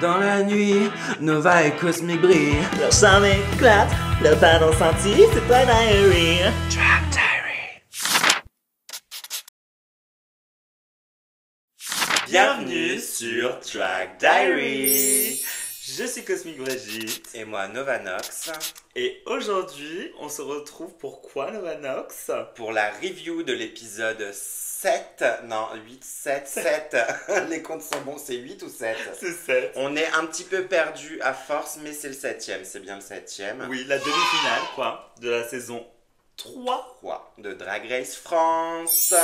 Dans la nuit, Nova et Cosmic brillent. Leur charme éclate, leur talent senti, c'est Drag Diary. Drag Diary. Bienvenue sur Drag Diary. Je suis Cosmic Brigitte. Et moi, Novanox. Et aujourd'hui, on se retrouve pourquoi, Novanox? Pour la review de l'épisode 7. Non, 8, 7, 7. Les comptes sont bons, c'est 8 ou 7? C'est 7. On est un petit peu perdu à force, mais c'est le 7ème. C'est bien le 7ème. Oui, la demi-finale, quoi, de la saison 3. 3 de Drag Race France.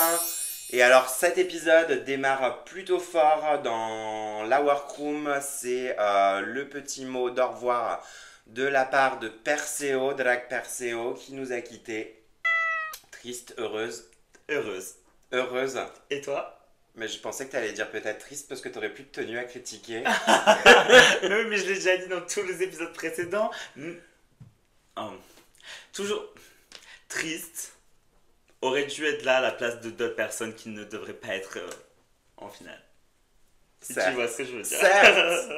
Et alors cet épisode démarre plutôt fort dans la workroom. C'est le petit mot d'au revoir de la part de Perseo, Drag Perseo, qui nous a quittés. Triste, heureuse. Heureuse. Heureuse. Et toi? Mais je pensais que tu allais dire peut-être triste parce que tu n'aurais plus de tenue à critiquer. Oui, mais je l'ai déjà dit dans tous les épisodes précédents. Toujours triste. Aurait dû être là à la place de d'autres personnes qui ne devraient pas être en finale. Si Certes. tu vois ce que je veux dire. Certes.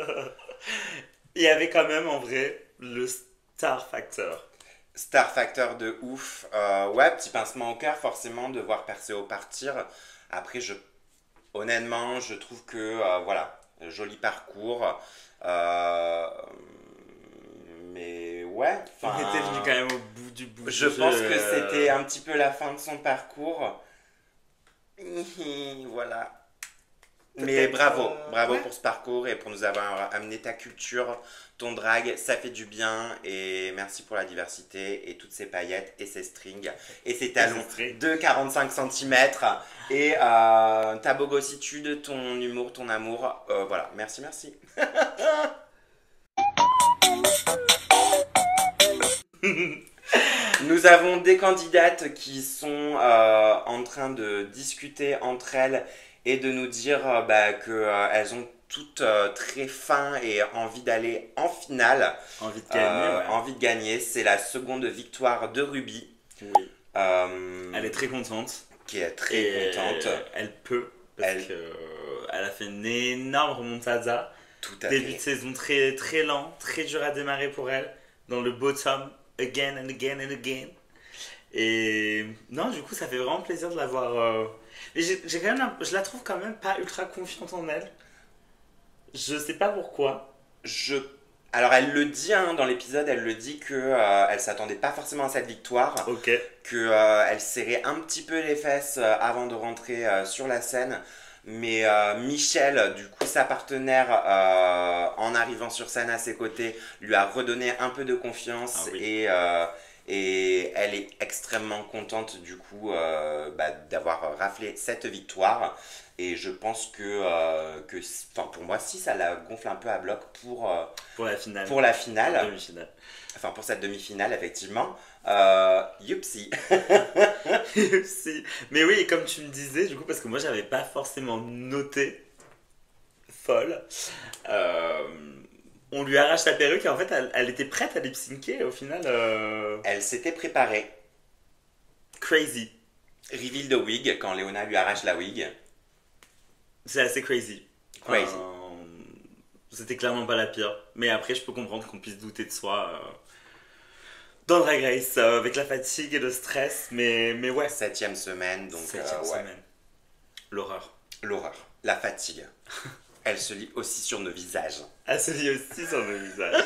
Il y avait quand même en vrai le Star Factor. Star Factor de ouf. Ouais, petit pincement au cœur forcément de voir Perseo partir. Après, honnêtement, je trouve que, voilà, joli parcours. Mais ouais. On était venu quand même au bout du bout. Je pense que c'était un petit peu la fin de son parcours. Voilà. Mais bravo ouais. pour ce parcours et pour nous avoir amené ta culture, ton drag, ça fait du bien et merci pour la diversité et toutes ces paillettes et ces strings et ces talons de 45 cm et ta bogossitude, ton humour, ton amour, voilà, merci. Nous avons des candidates qui sont en train de discuter entre elles et de nous dire qu'elles ont toutes très faim et envie d'aller en finale. Envie de gagner, ouais. Envie de gagner. C'est la seconde victoire de Ruby. Oui. Elle est très contente. Qui est très contente. Elle peut, parce qu'elle a fait une énorme remontada. Tout à Début fait. de saison très, très lent, très dur à démarrer pour elle. Dans le bottom, again and again and again. Et non, du coup, ça fait vraiment plaisir de la voir. Et j'ai quand même, je la trouve quand même pas ultra confiante en elle. Je sais pas pourquoi. Alors elle le dit dans l'épisode, elle le dit que elle s'attendait pas forcément à cette victoire, Ok. que elle serrait un petit peu les fesses avant de rentrer sur la scène. Mais Michel, du coup sa partenaire, en arrivant sur scène à ses côtés, lui a redonné un peu de confiance. Ah oui. Et elle est extrêmement contente du coup d'avoir raflé cette victoire. Et je pense que pour moi, si ça la gonfle un peu à bloc pour la finale. Pour la finale. Demi-finale. Enfin, pour cette demi-finale, effectivement. Youpsi. Si. Mais oui, et comme tu me disais, du coup, parce que moi, j'avais pas forcément noté folle. On lui arrache la perruque et en fait, elle était prête à lip-syncer au final. Elle s'était préparée. Crazy. Reveal de wig, quand Léona lui arrache la wig. C'est assez crazy. Crazy. C'était clairement pas la pire. Mais après, je peux comprendre qu'on puisse douter de soi dans Drag Race, avec la fatigue et le stress. Mais ouais. 7ème semaine, donc 7ème semaine. L'horreur. L'horreur. La fatigue. Elle se lit aussi sur nos visages. Elle se lit aussi sur nos visages.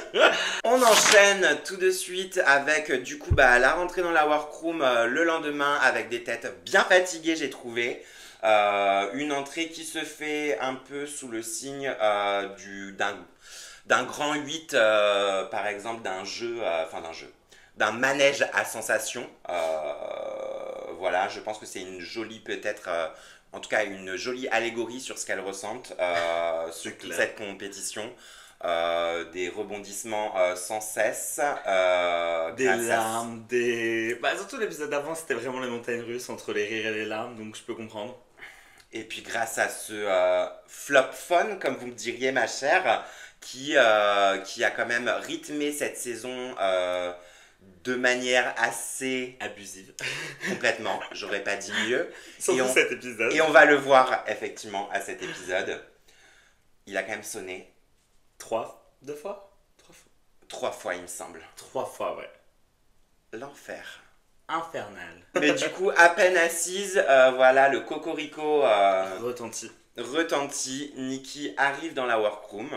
On enchaîne tout de suite avec du coup la rentrée dans la workroom le lendemain avec des têtes bien fatiguées, j'ai trouvé. Une entrée qui se fait un peu sous le signe d'un grand 8, par exemple d'un manège à sensation. Voilà, je pense que c'est une jolie peut-être... en tout cas, une jolie allégorie sur ce qu'elles ressentent sur toute cette compétition. Des rebondissements sans cesse. Des larmes, surtout l'épisode d'avant, c'était vraiment les montagnes russes entre les rires et les larmes, donc je peux comprendre. Et puis grâce à ce flop fun, comme vous me diriez ma chère, qui a quand même rythmé cette saison de manière assez abusive. Complètement, j'aurais pas dit mieux. Surtout cet épisode. Et on va le voir effectivement à cet épisode. Il a quand même sonné Deux fois? Trois fois. 3 fois, il me semble. 3 fois, ouais. L'enfer. Infernal. Mais du coup, à peine assise, voilà, le cocorico Retenti. retentit. Nikki arrive dans la workroom.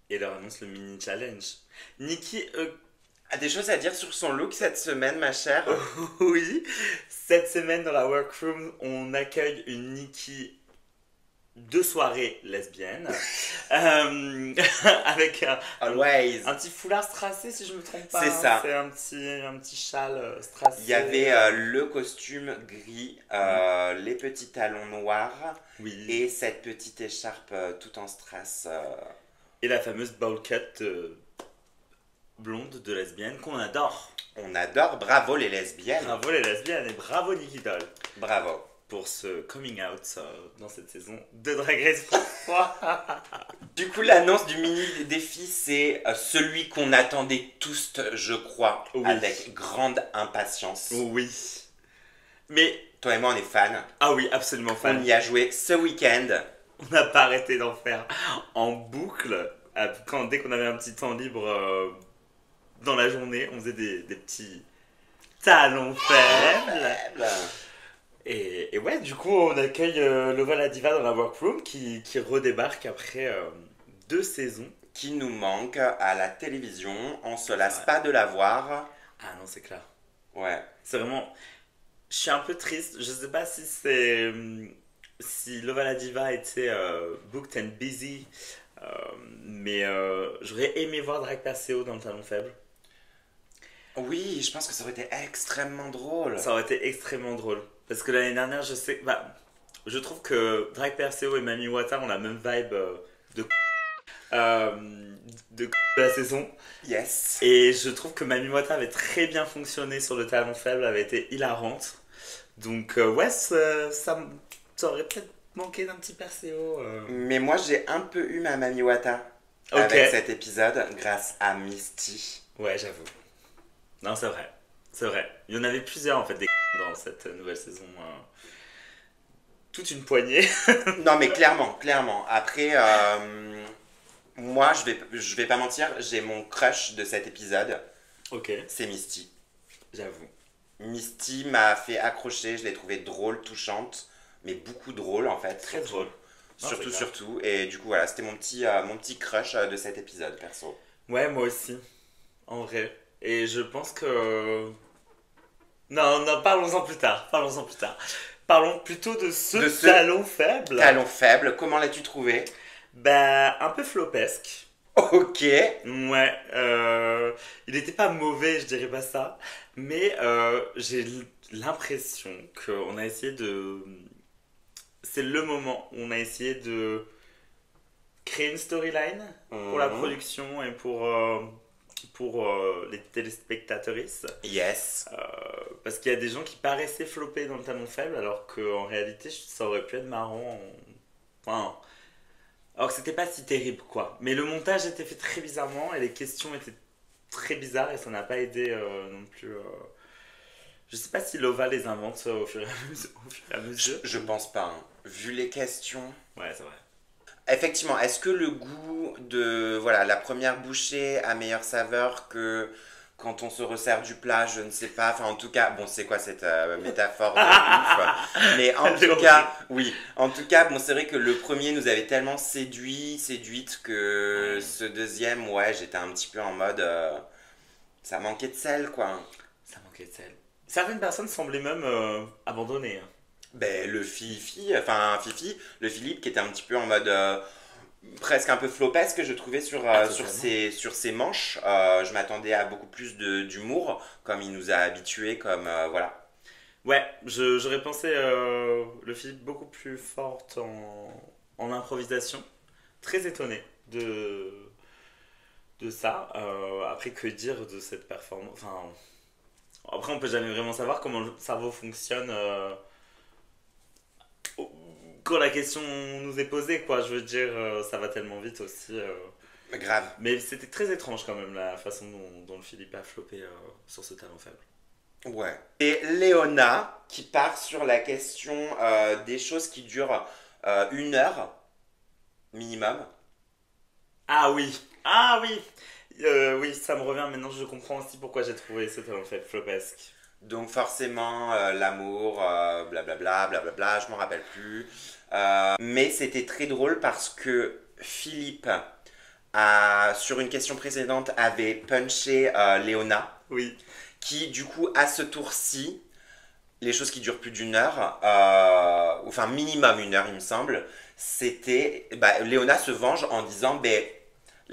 Et leur annonce le mini challenge. Nikki, A des choses à dire sur son look cette semaine, ma chère? oui, cette semaine dans la workroom, on accueille une Nikki de soirée lesbienne avec Always. un petit foulard strassé si je me trompe pas. C'est ça. C'est un petit châle strassé. Il y avait le costume gris, les petits talons noirs Oui. et cette petite écharpe tout en strass. Et la fameuse bowl cut blonde de lesbienne qu'on adore. On adore, bravo les lesbiennes. Bravo les lesbiennes et bravo Nikki Doll Bravo. pour ce coming out dans cette saison de Drag Race François. Du coup, l'annonce du mini défi, c'est celui qu'on attendait tous, je crois, Oui. avec grande impatience. Oui. Mais, Toi et moi, on est fans. ah oui, absolument On fan. y a joué ce week-end. On n'a pas arrêté d'en faire en boucle. Dès qu'on avait un petit temps libre dans la journée, on faisait des petits talons faibles. Et ouais, du coup, on accueille Lova la Diva dans la workroom qui redébarque après 2 saisons. Qui nous manque à la télévision. On se lasse Ouais. pas de la voir. Ah non, c'est clair. Ouais. C'est vraiment. Je suis un peu triste. Je sais pas si c'est. Si Lova la Diva était booked and busy. Mais j'aurais aimé voir Drag Perseo dans le talon faible. Oui, je pense que ça aurait été extrêmement drôle. Ça aurait été extrêmement drôle. Parce que l'année dernière, je trouve que Drag Perseo et Mami Wata ont la même vibe de la saison. Yes. Et je trouve que Mami Wata avait très bien fonctionné sur le talon faible, avait été hilarante. Donc ouais, ça aurait peut-être manqué d'un petit Perseo. Mais moi, j'ai un peu eu ma Mami Wata Ok. avec cet épisode grâce à Misty. Ouais, j'avoue. Non, c'est vrai. C'est vrai. Il y en avait plusieurs en fait des dans cette nouvelle saison. Toute une poignée. Non, mais clairement, clairement. Après, moi, je vais pas mentir, j'ai mon crush de cet épisode, Ok, c'est Misty. j'avoue. Misty m'a fait accrocher, je l'ai trouvée drôle, touchante, mais beaucoup drôle en fait. Très drôle. Non, Surtout, c'est clair. surtout. Et du coup, voilà, c'était mon petit crush de cet épisode, perso. Ouais, moi aussi. En vrai. Et je pense que. Non, non, parlons-en plus tard. Parlons-en plus tard. Parlons plutôt de ce De ce talon faible. Talon faible, comment l'as-tu trouvé? Bah, un peu flopesque. Ok. Ouais, il n'était pas mauvais, je dirais pas ça, mais j'ai l'impression qu'on a essayé de... C'est le moment où on a essayé de créer une storyline pour la Mhm. production et pour les téléspectatrices. Yes. Parce qu'il y a des gens qui paraissaient flopper dans le talon faible, alors qu'en réalité, ça aurait pu être marrant. Enfin, alors que c'était pas si terrible, quoi. Mais le montage était fait très bizarrement et les questions étaient très bizarres et ça n'a pas aidé non plus. Je sais pas si Lova les invente au fur et à mesure. Au fur et à mesure. Je pense pas, hein. Vu les questions. Ouais, c'est vrai. Effectivement, est-ce que le goût de voilà, la première bouchée a meilleure saveur que quand on se resserre du plat, je ne sais pas. Enfin, en tout cas, bon, c'est quoi cette métaphore de ouf? Mais en C'est tout horrible. cas, oui. En tout cas, bon, c'est vrai que le premier nous avait tellement séduite que ce deuxième, ouais, j'étais un petit peu en mode, ça manquait de sel, quoi. Ça manquait de sel. Certaines personnes semblaient même abandonner. Hein. Ben, le Fifi, le Philippe qui était un petit peu en mode presque un peu flopesque, je trouvais Totalement. sur ses manches. Je m'attendais à beaucoup plus d'humour, comme il nous a habitués, comme voilà. Ouais, j'aurais pensé le Philippe beaucoup plus forte en improvisation. Très étonné de ça. Après, que dire de cette performance? Enfin, après, on peut jamais vraiment savoir comment le cerveau fonctionne quand la question nous est posée, quoi. Je veux dire, ça va tellement vite aussi. Grave. Mais c'était très étrange quand même la façon dont le Philippe a floppé sur ce talent faible. Ouais. Et Léona qui part sur la question des choses qui durent 1 heure minimum. Ah oui. Ah oui. Oui, ça me revient maintenant, je comprends aussi pourquoi j'ai trouvé ce talent fait flopesque. Donc forcément, l'amour, blablabla, blablabla, je m'en rappelle plus. Mais c'était très drôle parce que Philippe, sur une question précédente, avait punché Léona, Oui. qui du coup, à ce tour-ci, les choses qui durent plus d'une heure, enfin minimum une heure il me semble, c'était, Léona se venge en disant,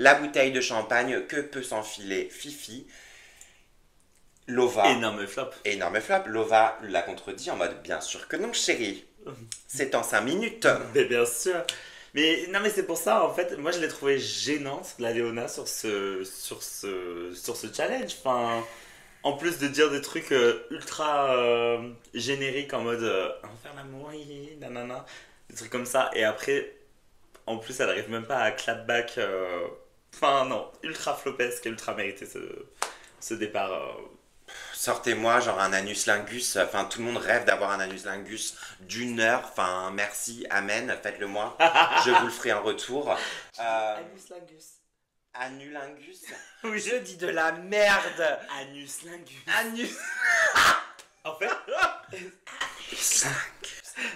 la bouteille de champagne que peut s'enfiler Fifi, Lova, Énorme flop. énorme flop, Lova l'a contredit en mode, bien sûr que non chérie, c'est en 5 minutes. Mais bien sûr. Mais non, mais c'est pour ça, en fait, moi je l'ai trouvé gênante, la Léona, sur ce challenge. Enfin, en plus de dire des trucs ultra génériques en mode on va faire l'amour, nanana, des trucs comme ça. Et après, en plus, elle arrive même pas à clapback. Enfin, non, ultra flopesque, ultra mérité ce départ. Sortez-moi genre un anus lingus, enfin tout le monde rêve d'avoir un anus lingus d'une heure, enfin merci, amen, faites-le moi, je vous le ferai en retour. Anus lingus. Anulingus. Oui, Je dis de la merde. anus lingus. Anus. En fait,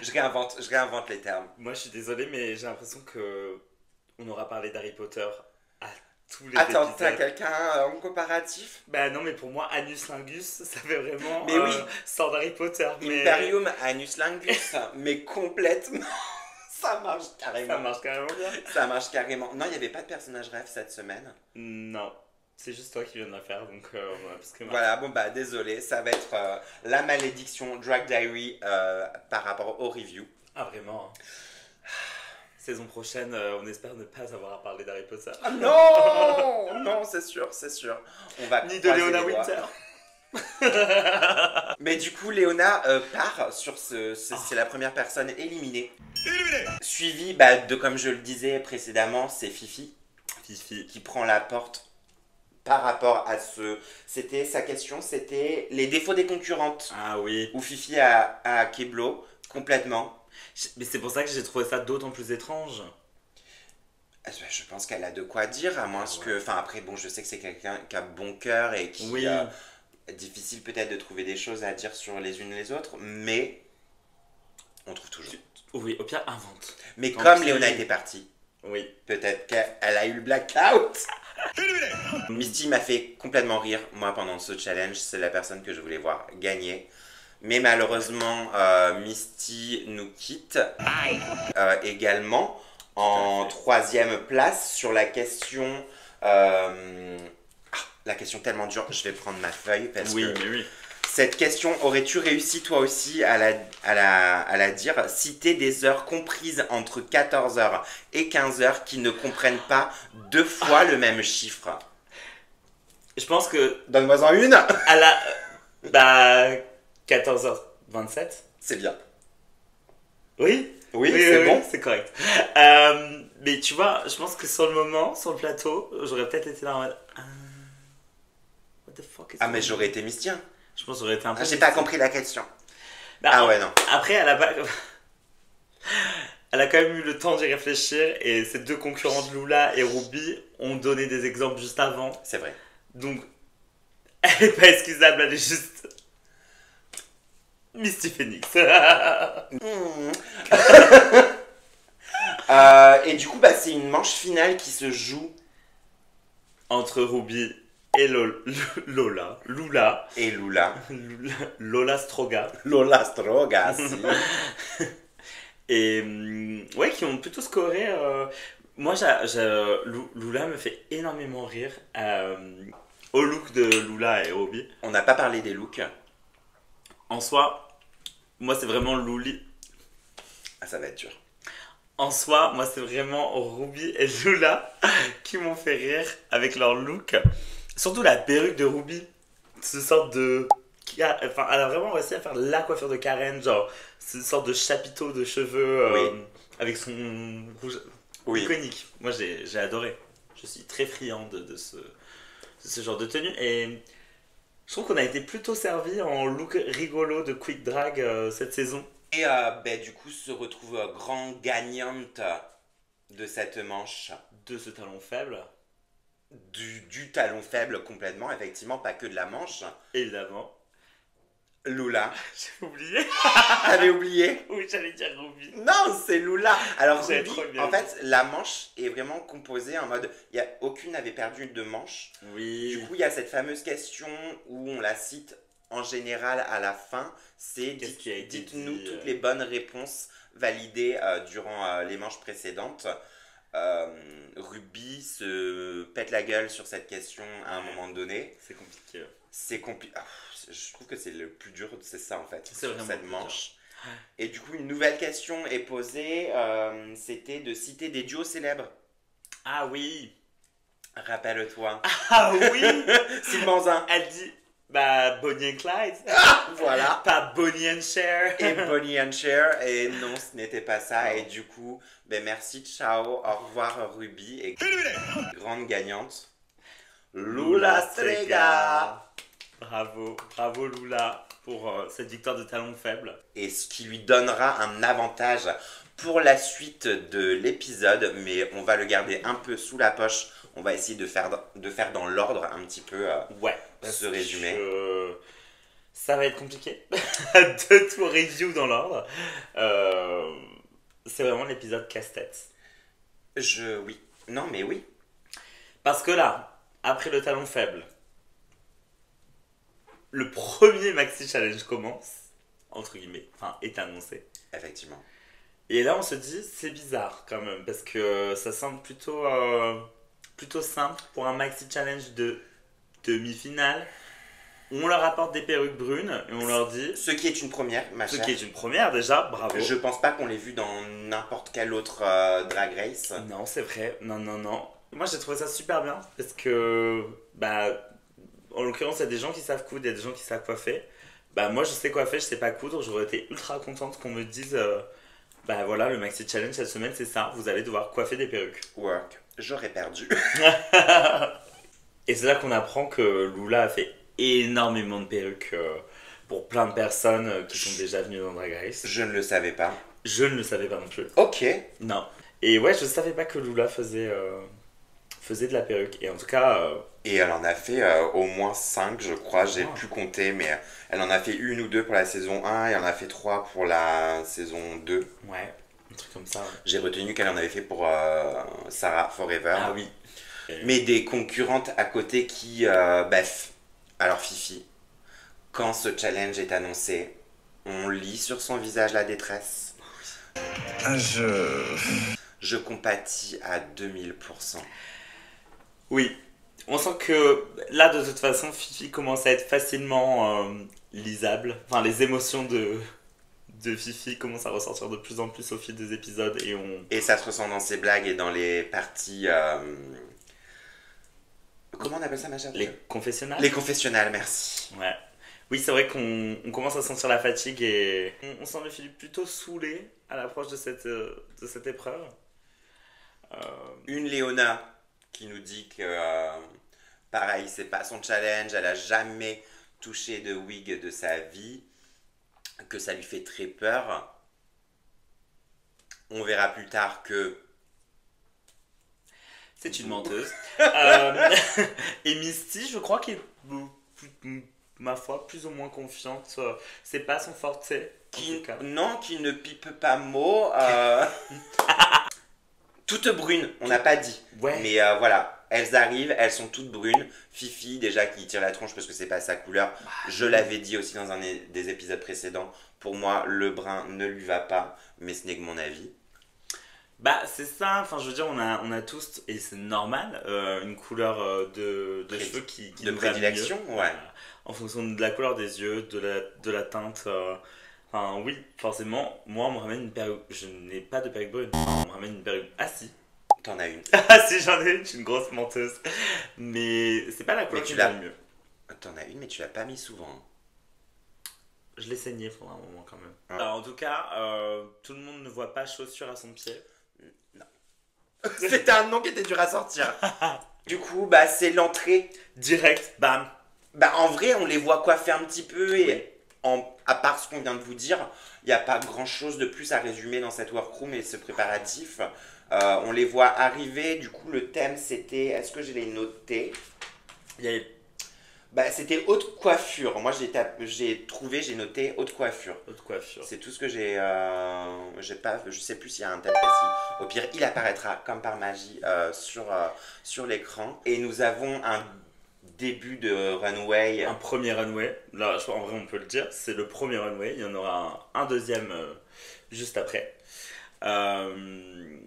Je réinvente les termes. moi je suis désolé, mais j'ai l'impression que on aura parlé d'Harry Potter à tous les Attends, t'as épisodes. quelqu'un en comparatif? Bah non, mais pour moi, Anus Lingus, ça fait vraiment Mais oui. sort d'Harry Potter. Mais Imperium Anus Lingus, mais complètement. Ça marche carrément. ça marche carrément bien. Ça marche carrément. Non, il n'y avait pas de personnage rêve cette semaine. Non, c'est juste toi qui viens de la faire, donc on a plus que mal. Voilà, bon désolé, ça va être la malédiction Drag Diary par rapport au review. Ah vraiment, hein. Saison prochaine, on espère ne pas avoir à parler d'Harry Potter. Ah non, non, c'est sûr, c'est sûr. On va Ni de croiser Léona les doigts. Winter. Mais du coup, Léona part sur c'est la première personne éliminée. Suivi de, comme je le disais précédemment, c'est Fifi Fifi. qui prend la porte par rapport à C'était sa question, c'était les défauts des concurrentes. Ah oui. Où Fifi a Keblo complètement. Mais c'est pour ça que j'ai trouvé ça d'autant plus étrange. Je pense qu'elle a de quoi dire, à moins que... Enfin après, bon, je sais que c'est quelqu'un qui a bon cœur et qui... Oui. Difficile peut-être de trouver des choses à dire sur les unes les autres, mais on trouve toujours. Oui, au pire, invente. Mais Tant comme pis. Léona était partie, Oui. peut-être qu'elle a eu le blackout. Misty m'a fait complètement rire, moi, pendant ce challenge. C'est la personne que je voulais voir gagner. Mais malheureusement, Misty nous quitte également en troisième place sur la question... la question tellement dure, je vais prendre ma feuille parce Oui, que... mais oui. Cette question, aurais-tu réussi toi aussi à la dire? Citer des heures comprises entre 14h et 15h qui ne comprennent pas deux fois le même chiffre. Je pense que Donne-moi-en une. à la... Bah... 14h27. C'est bien. Oui. Oui, c'est bon. C'est correct. Mais tu vois, je pense que sur le moment, sur le plateau, j'aurais peut-être été là en mode... what the fuck is Ah mais going on? j'aurais été mystien. Je pense que j'aurais été un peu... J'ai pas compris la question. Bah, Ah ouais, non. Après, elle a pas... Elle a quand même eu le temps d'y réfléchir et ses deux concurrentes Lula et Ruby ont donné des exemples juste avant. C'est vrai. Donc, elle est pas excusable, elle est juste... Misty Phoenix. Et du coup, c'est une manche finale qui se joue. Entre Ruby et Lola. Lula. Et Lula. Lola Stroga. Lola Strogas. Et ouais, qui ont plutôt scoré. Moi, Lula me fait énormément rire. Au look de Lula et Ruby. On n'a pas parlé des looks. En soi, moi, c'est vraiment Luli. Ah, ça va être dur. En soi, moi, c'est vraiment Ruby et Lula qui m'ont fait rire avec leur look. Surtout la perruque de Ruby. Ce sorte de... Enfin, elle a vraiment réussi à faire la coiffure de Karen. Genre, ce sorte de chapiteau de cheveux avec son rouge iconique. Moi, j'ai adoré. Je suis très friand de ce genre de tenue. Et je trouve qu'on a été plutôt servi en look rigolo de quick drag cette saison. Et du coup, se retrouve grand gagnante de cette manche. de ce talon faible, Du talon faible complètement, effectivement, pas que de la manche. évidemment. Lula. J'ai oublié. T'avais oublié? Oui, j'allais dire Ruby. Non, c'est Lula. Alors J'avais Ruby, trop bien en fait, la manche est vraiment composée en mode, aucune n'avait perdu de manche. Oui. Du coup, il y a cette fameuse question où on la cite en général à la fin, c'est Qu'est-ce qui a été dites-nous dit, toutes les bonnes réponses validées durant les manches précédentes. Ruby se pète la gueule sur cette question à un moment donné. C'est compliqué. C'est compliqué. Je trouve que c'est le plus dur, c'est ça en fait, C'est sur vraiment cette le plus manche. Et du coup, une nouvelle question est posée, c'était de citer des duos célèbres. Ah oui. Rappelle-toi. Ah oui. Sylvain. Elle dit, bah, Bonnie and Clyde. Voilà. Pas Bonnie and Cher. Et Bonnie and Cher, et non, ce n'était pas ça. Et du coup, ben merci, ciao, au revoir Ruby. Et grande gagnante, Lula Strega. Bravo, bravo Lula pour cette victoire de talon faible. Et ce qui lui donnera un avantage pour la suite de l'épisode, mais on va le garder un peu sous la poche. On va essayer de faire dans l'ordre un petit peu Ouais, ce résumé. Ça va être compliqué de tout review dans l'ordre. C'est vraiment l'épisode casse-tête. Oui. Non, mais oui. Parce que là, après le talon faible, le premier Maxi Challenge commence, entre guillemets, enfin est annoncé. Effectivement. Et là on se dit, c'est bizarre quand même, parce que ça semble plutôt simple pour un Maxi Challenge de demi-finale. On leur apporte des perruques brunes et on leur dit... Ce qui est une première, ma Ce chère. qui est une première déjà, bravo. Je pense pas qu'on l'ait vu dans n'importe quel autre Drag Race. Non, c'est vrai, non. Moi j'ai trouvé ça super bien, parce que, bah, en l'occurrence, il y a des gens qui savent coudre, il y a des gens qui savent coiffer. Bah, moi je sais coiffer, je sais pas coudre, j'aurais été ultra contente qu'on me dise... bah voilà, le Maxi Challenge cette semaine, c'est ça, vous allez devoir coiffer des perruques. Work. J'aurais perdu. Et c'est là qu'on apprend que Lula a fait énormément de perruques pour plein de personnes qui sont déjà venues dans Drag Race. Je ne le savais pas. Je ne le savais pas non plus. Ok. Non. Et ouais, je savais pas que Lula faisait de la perruque. Et en tout cas... Et elle en a fait au moins 5, je crois. J'ai pu compter, mais elle en a fait 1 ou 2 pour la saison 1 et elle en a fait 3 pour la saison 2. Ouais, un truc comme ça. Ouais. J'ai retenu qu'elle en avait fait pour Sarah Forever. Ah oui. Mais des concurrentes à côté qui... Alors Fifi, quand ce challenge est annoncé, on lit sur son visage la détresse. Je compatis à 2000%. Oui. On sent que là, de toute façon, Fifi commence à être facilement lisable. Enfin, les émotions de Fifi commencent à ressortir de plus en plus au fil des épisodes. Et ça se ressent dans ses blagues et dans les parties... Comment on appelle ça, ma chère? Les confessionnals. Les confessionnals, merci. Ouais. Oui, c'est vrai qu'on commence à sentir la fatigue et on sent le Philippe plutôt saoulé à l'approche de cette épreuve. Une Léona qui nous dit que, pareil, c'est pas son challenge, elle a jamais touché de wig de sa vie, que ça lui fait très peur. On verra plus tard que... C'est une menteuse. Et Misty, je crois qu'elle est, ma foi, plus ou moins confiante. C'est pas son forte, Non, qui ne pipe pas mot. Toutes brunes, on n'a pas dit. Ouais. Mais voilà, elles arrivent, elles sont toutes brunes. Fifi, déjà, qui tire la tronche parce que c'est pas sa couleur. Je l'avais dit aussi dans un des épisodes précédents. Pour moi, le brun ne lui va pas, mais ce n'est que mon avis. Bah, c'est ça, enfin, je veux dire, on a tous, et c'est normal, une couleur de cheveux qui de nous va prédilection, mieux. ouais. En fonction de la couleur des yeux, de la teinte. Enfin, oui, forcément, moi, on me ramène une perruque. Je n'ai pas de perruque brune. Enfin, on me ramène une perruque. Ah, si. T'en as une. Ah, si, j'en ai une, je suis une grosse menteuse. Mais c'est pas la couleur qui me va le mieux. T'en as une, mais tu l'as pas mis souvent. Je l'ai saigné pendant un moment quand même. Ah. Alors, en tout cas, tout le monde ne voit pas chaussure à son pied. Non. C'était un nom qui était dur à sortir. Du coup, bah, c'est l'entrée. Direct, bam. Bah, en vrai, on les voit coiffer un petit peu et Oui. à part ce qu'on vient de vous dire, il n'y a pas grand chose de plus à résumer dans cette workroom et ce préparatif. On les voit arriver, du coup le thème c'était, est-ce que je l'ai noté? Il y a Bah, c'était haute coiffure. Moi j'ai noté haute coiffure. haute coiffure. C'est tout ce que j'ai pas, je sais plus s'il y a un thème précis. Au pire, il apparaîtra comme par magie sur l'écran. Et nous avons un début de runway. Un premier runway, là en vrai on peut le dire, c'est le premier runway, il y en aura un deuxième juste après. Euh,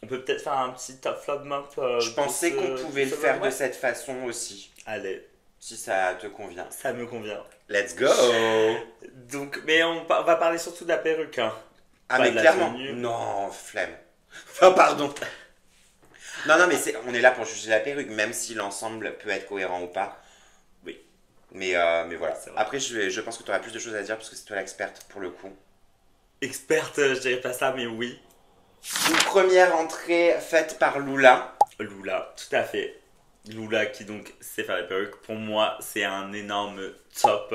on peut peut-être faire un petit top flop map. Je pensais qu'on pouvait le faire de runway. cette façon aussi, Allez, si ça te convient. ça me convient. Let's go! Donc, mais on va parler surtout de la perruque. Hein. Ah, Pas mais de la clairement. tenue. Non, flemme. Enfin, pardon. Non, non, mais on est là pour juger la perruque, même si l'ensemble peut être cohérent ou pas. Oui. Mais voilà. C'est vrai. Après, je pense que tu auras plus de choses à dire parce que c'est toi l'experte pour le coup. Experte, je dirais pas ça, mais oui. Une première entrée faite par Lula. Lula, tout à fait. Lula qui donc sait faire les perruques. Pour moi, c'est un énorme top.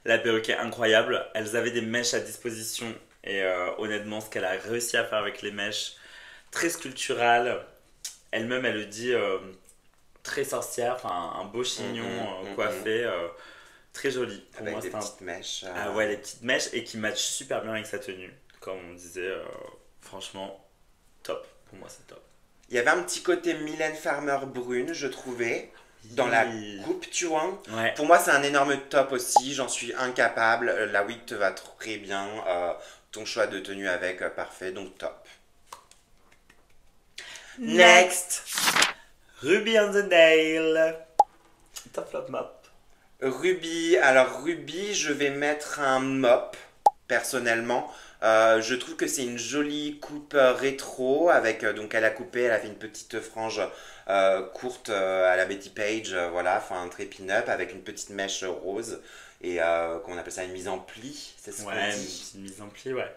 La perruque est incroyable. Elles avaient des mèches à disposition. Et honnêtement, ce qu'elle a réussi à faire avec les mèches, très sculptural. Elle-même, elle le dit, très sorcière. Enfin, un beau chignon coiffé. Très joli. Pour Avec moi, des c'est un... petites mèches. Ah ouais, les petites mèches et qui matchent super bien avec sa tenue. Comme on disait, franchement, top. Pour moi, c'est top. Il y avait un petit côté Mylène Farmer brune, je trouvais, dans la coupe, tu vois. Ouais. Pour moi, c'est un énorme top aussi. J'en suis incapable. La wig te va très bien. Ton choix de tenue avec, parfait. Donc, top. Next! Ruby on the nail. Top flop map. Ruby. Alors, Ruby, je vais mettre un mop, personnellement. Je trouve que c'est une jolie coupe rétro avec donc elle a coupé, elle a fait une petite frange courte à la Betty Page, voilà, enfin un très pin-up avec une petite mèche rose et qu'on appelle ça une mise en pli, c'est ce qu'on Ouais, une dit. petite mise en pli, ouais.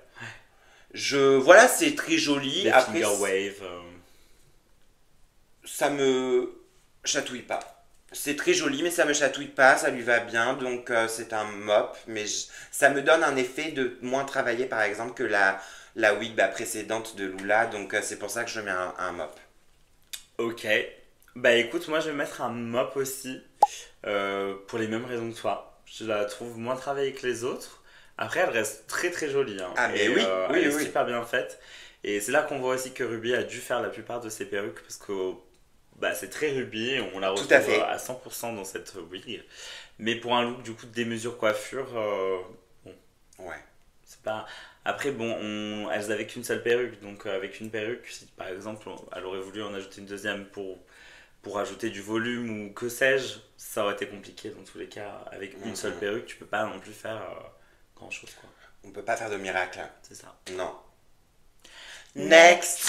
Voilà, c'est très joli. Des Après, finger wave. ça me chatouille pas. C'est très joli, mais ça me chatouille pas, ça lui va bien, donc c'est un mop, mais ça me donne un effet de moins travaillé, par exemple, que la wig précédente de Lula, donc c'est pour ça que je mets un mop. Ok. Bah écoute, moi je vais mettre un mop aussi. Pour les mêmes raisons que toi. Je la trouve moins travaillée que les autres. Après, elle reste très très jolie. Hein. Ah, mais Et, oui, oui, elle est oui. super bien faite. Et c'est là qu'on voit aussi que Ruby a dû faire la plupart de ses perruques parce que bah, c'est très Ruby. On la Tout retrouve à fait. à 100% dans cette wig. Mais pour un look du coup de démesure coiffure, bon, Ouais. c'est pas. Après, bon, elles avaient qu'une seule perruque. Donc, avec une perruque, si par exemple, elle aurait voulu en ajouter une deuxième pour ajouter du volume ou que sais-je, ça aurait été compliqué dans tous les cas. Avec une seule perruque, tu peux pas non plus faire grand-chose, quoi. On peut pas faire de miracle. C'est ça. Non. Next,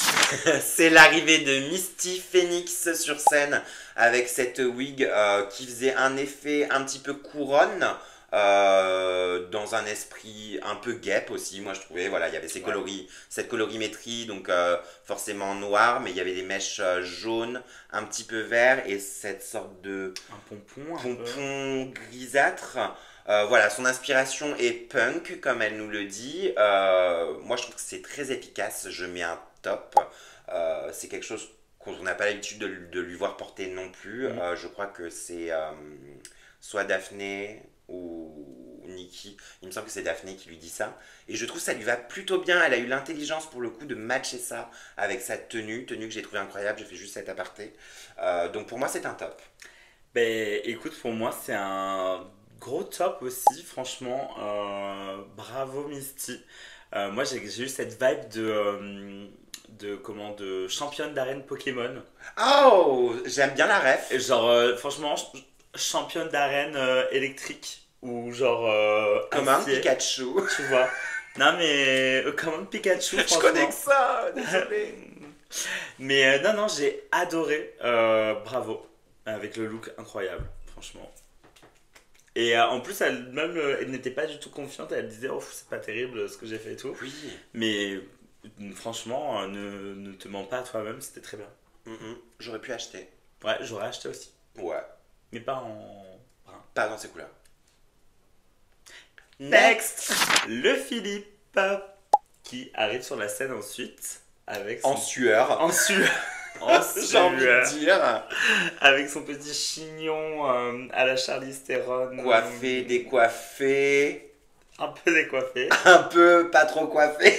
c'est l'arrivée de Misty Phoenix sur scène avec cette wig qui faisait un effet un petit peu couronne dans un esprit un peu guêpe aussi. Moi je trouvais, voilà, il y avait cette colorimétrie, donc forcément noir, mais il y avait des mèches jaunes, un petit peu vert et cette sorte de Un pompon, un peu. pompon grisâtre. Voilà, son inspiration est punk, comme elle nous le dit. Moi, je trouve que c'est très efficace. Je mets un top. C'est quelque chose qu'on n'a pas l'habitude de lui voir porter non plus. Je crois que c'est soit Daphné ou Nikki. Il me semble que c'est Daphné qui lui dit ça. Et je trouve que ça lui va plutôt bien. Elle a eu l'intelligence pour le coup de matcher ça avec sa tenue que j'ai trouvé incroyable. J'ai fait juste cet aparté. Donc pour moi, c'est un top. Ben écoute, pour moi, c'est un gros top aussi, franchement. Bravo Misty. Moi, j'ai eu cette vibe de championne d'arène Pokémon. Oh, j'aime bien la ref. Et genre, franchement, championne d'arène électrique. Ou genre. Comme un acier, Pikachu. tu vois. Non, mais comme un Pikachu, Je franchement. connais que ça, désolé. Mais non, non, j'ai adoré. Bravo. Avec le look incroyable, franchement. Et en plus, elle-même, elle n'était pas du tout confiante. Elle disait, oh, c'est pas terrible ce que j'ai fait et tout. Oui. Mais franchement, ne te mens pas à toi-même, c'était très bien. J'aurais pu acheter. Ouais, j'aurais acheté aussi. Ouais. Mais pas en brun. Pas dans ces couleurs. Next, le Philippe qui arrive sur la scène ensuite. avec En son... sueur. En sueur. En J'ai envie sueur. de dire. Avec son petit chignon à la Charlize Theron. Coiffé, décoiffé. Un peu décoiffé. Un peu pas trop coiffé.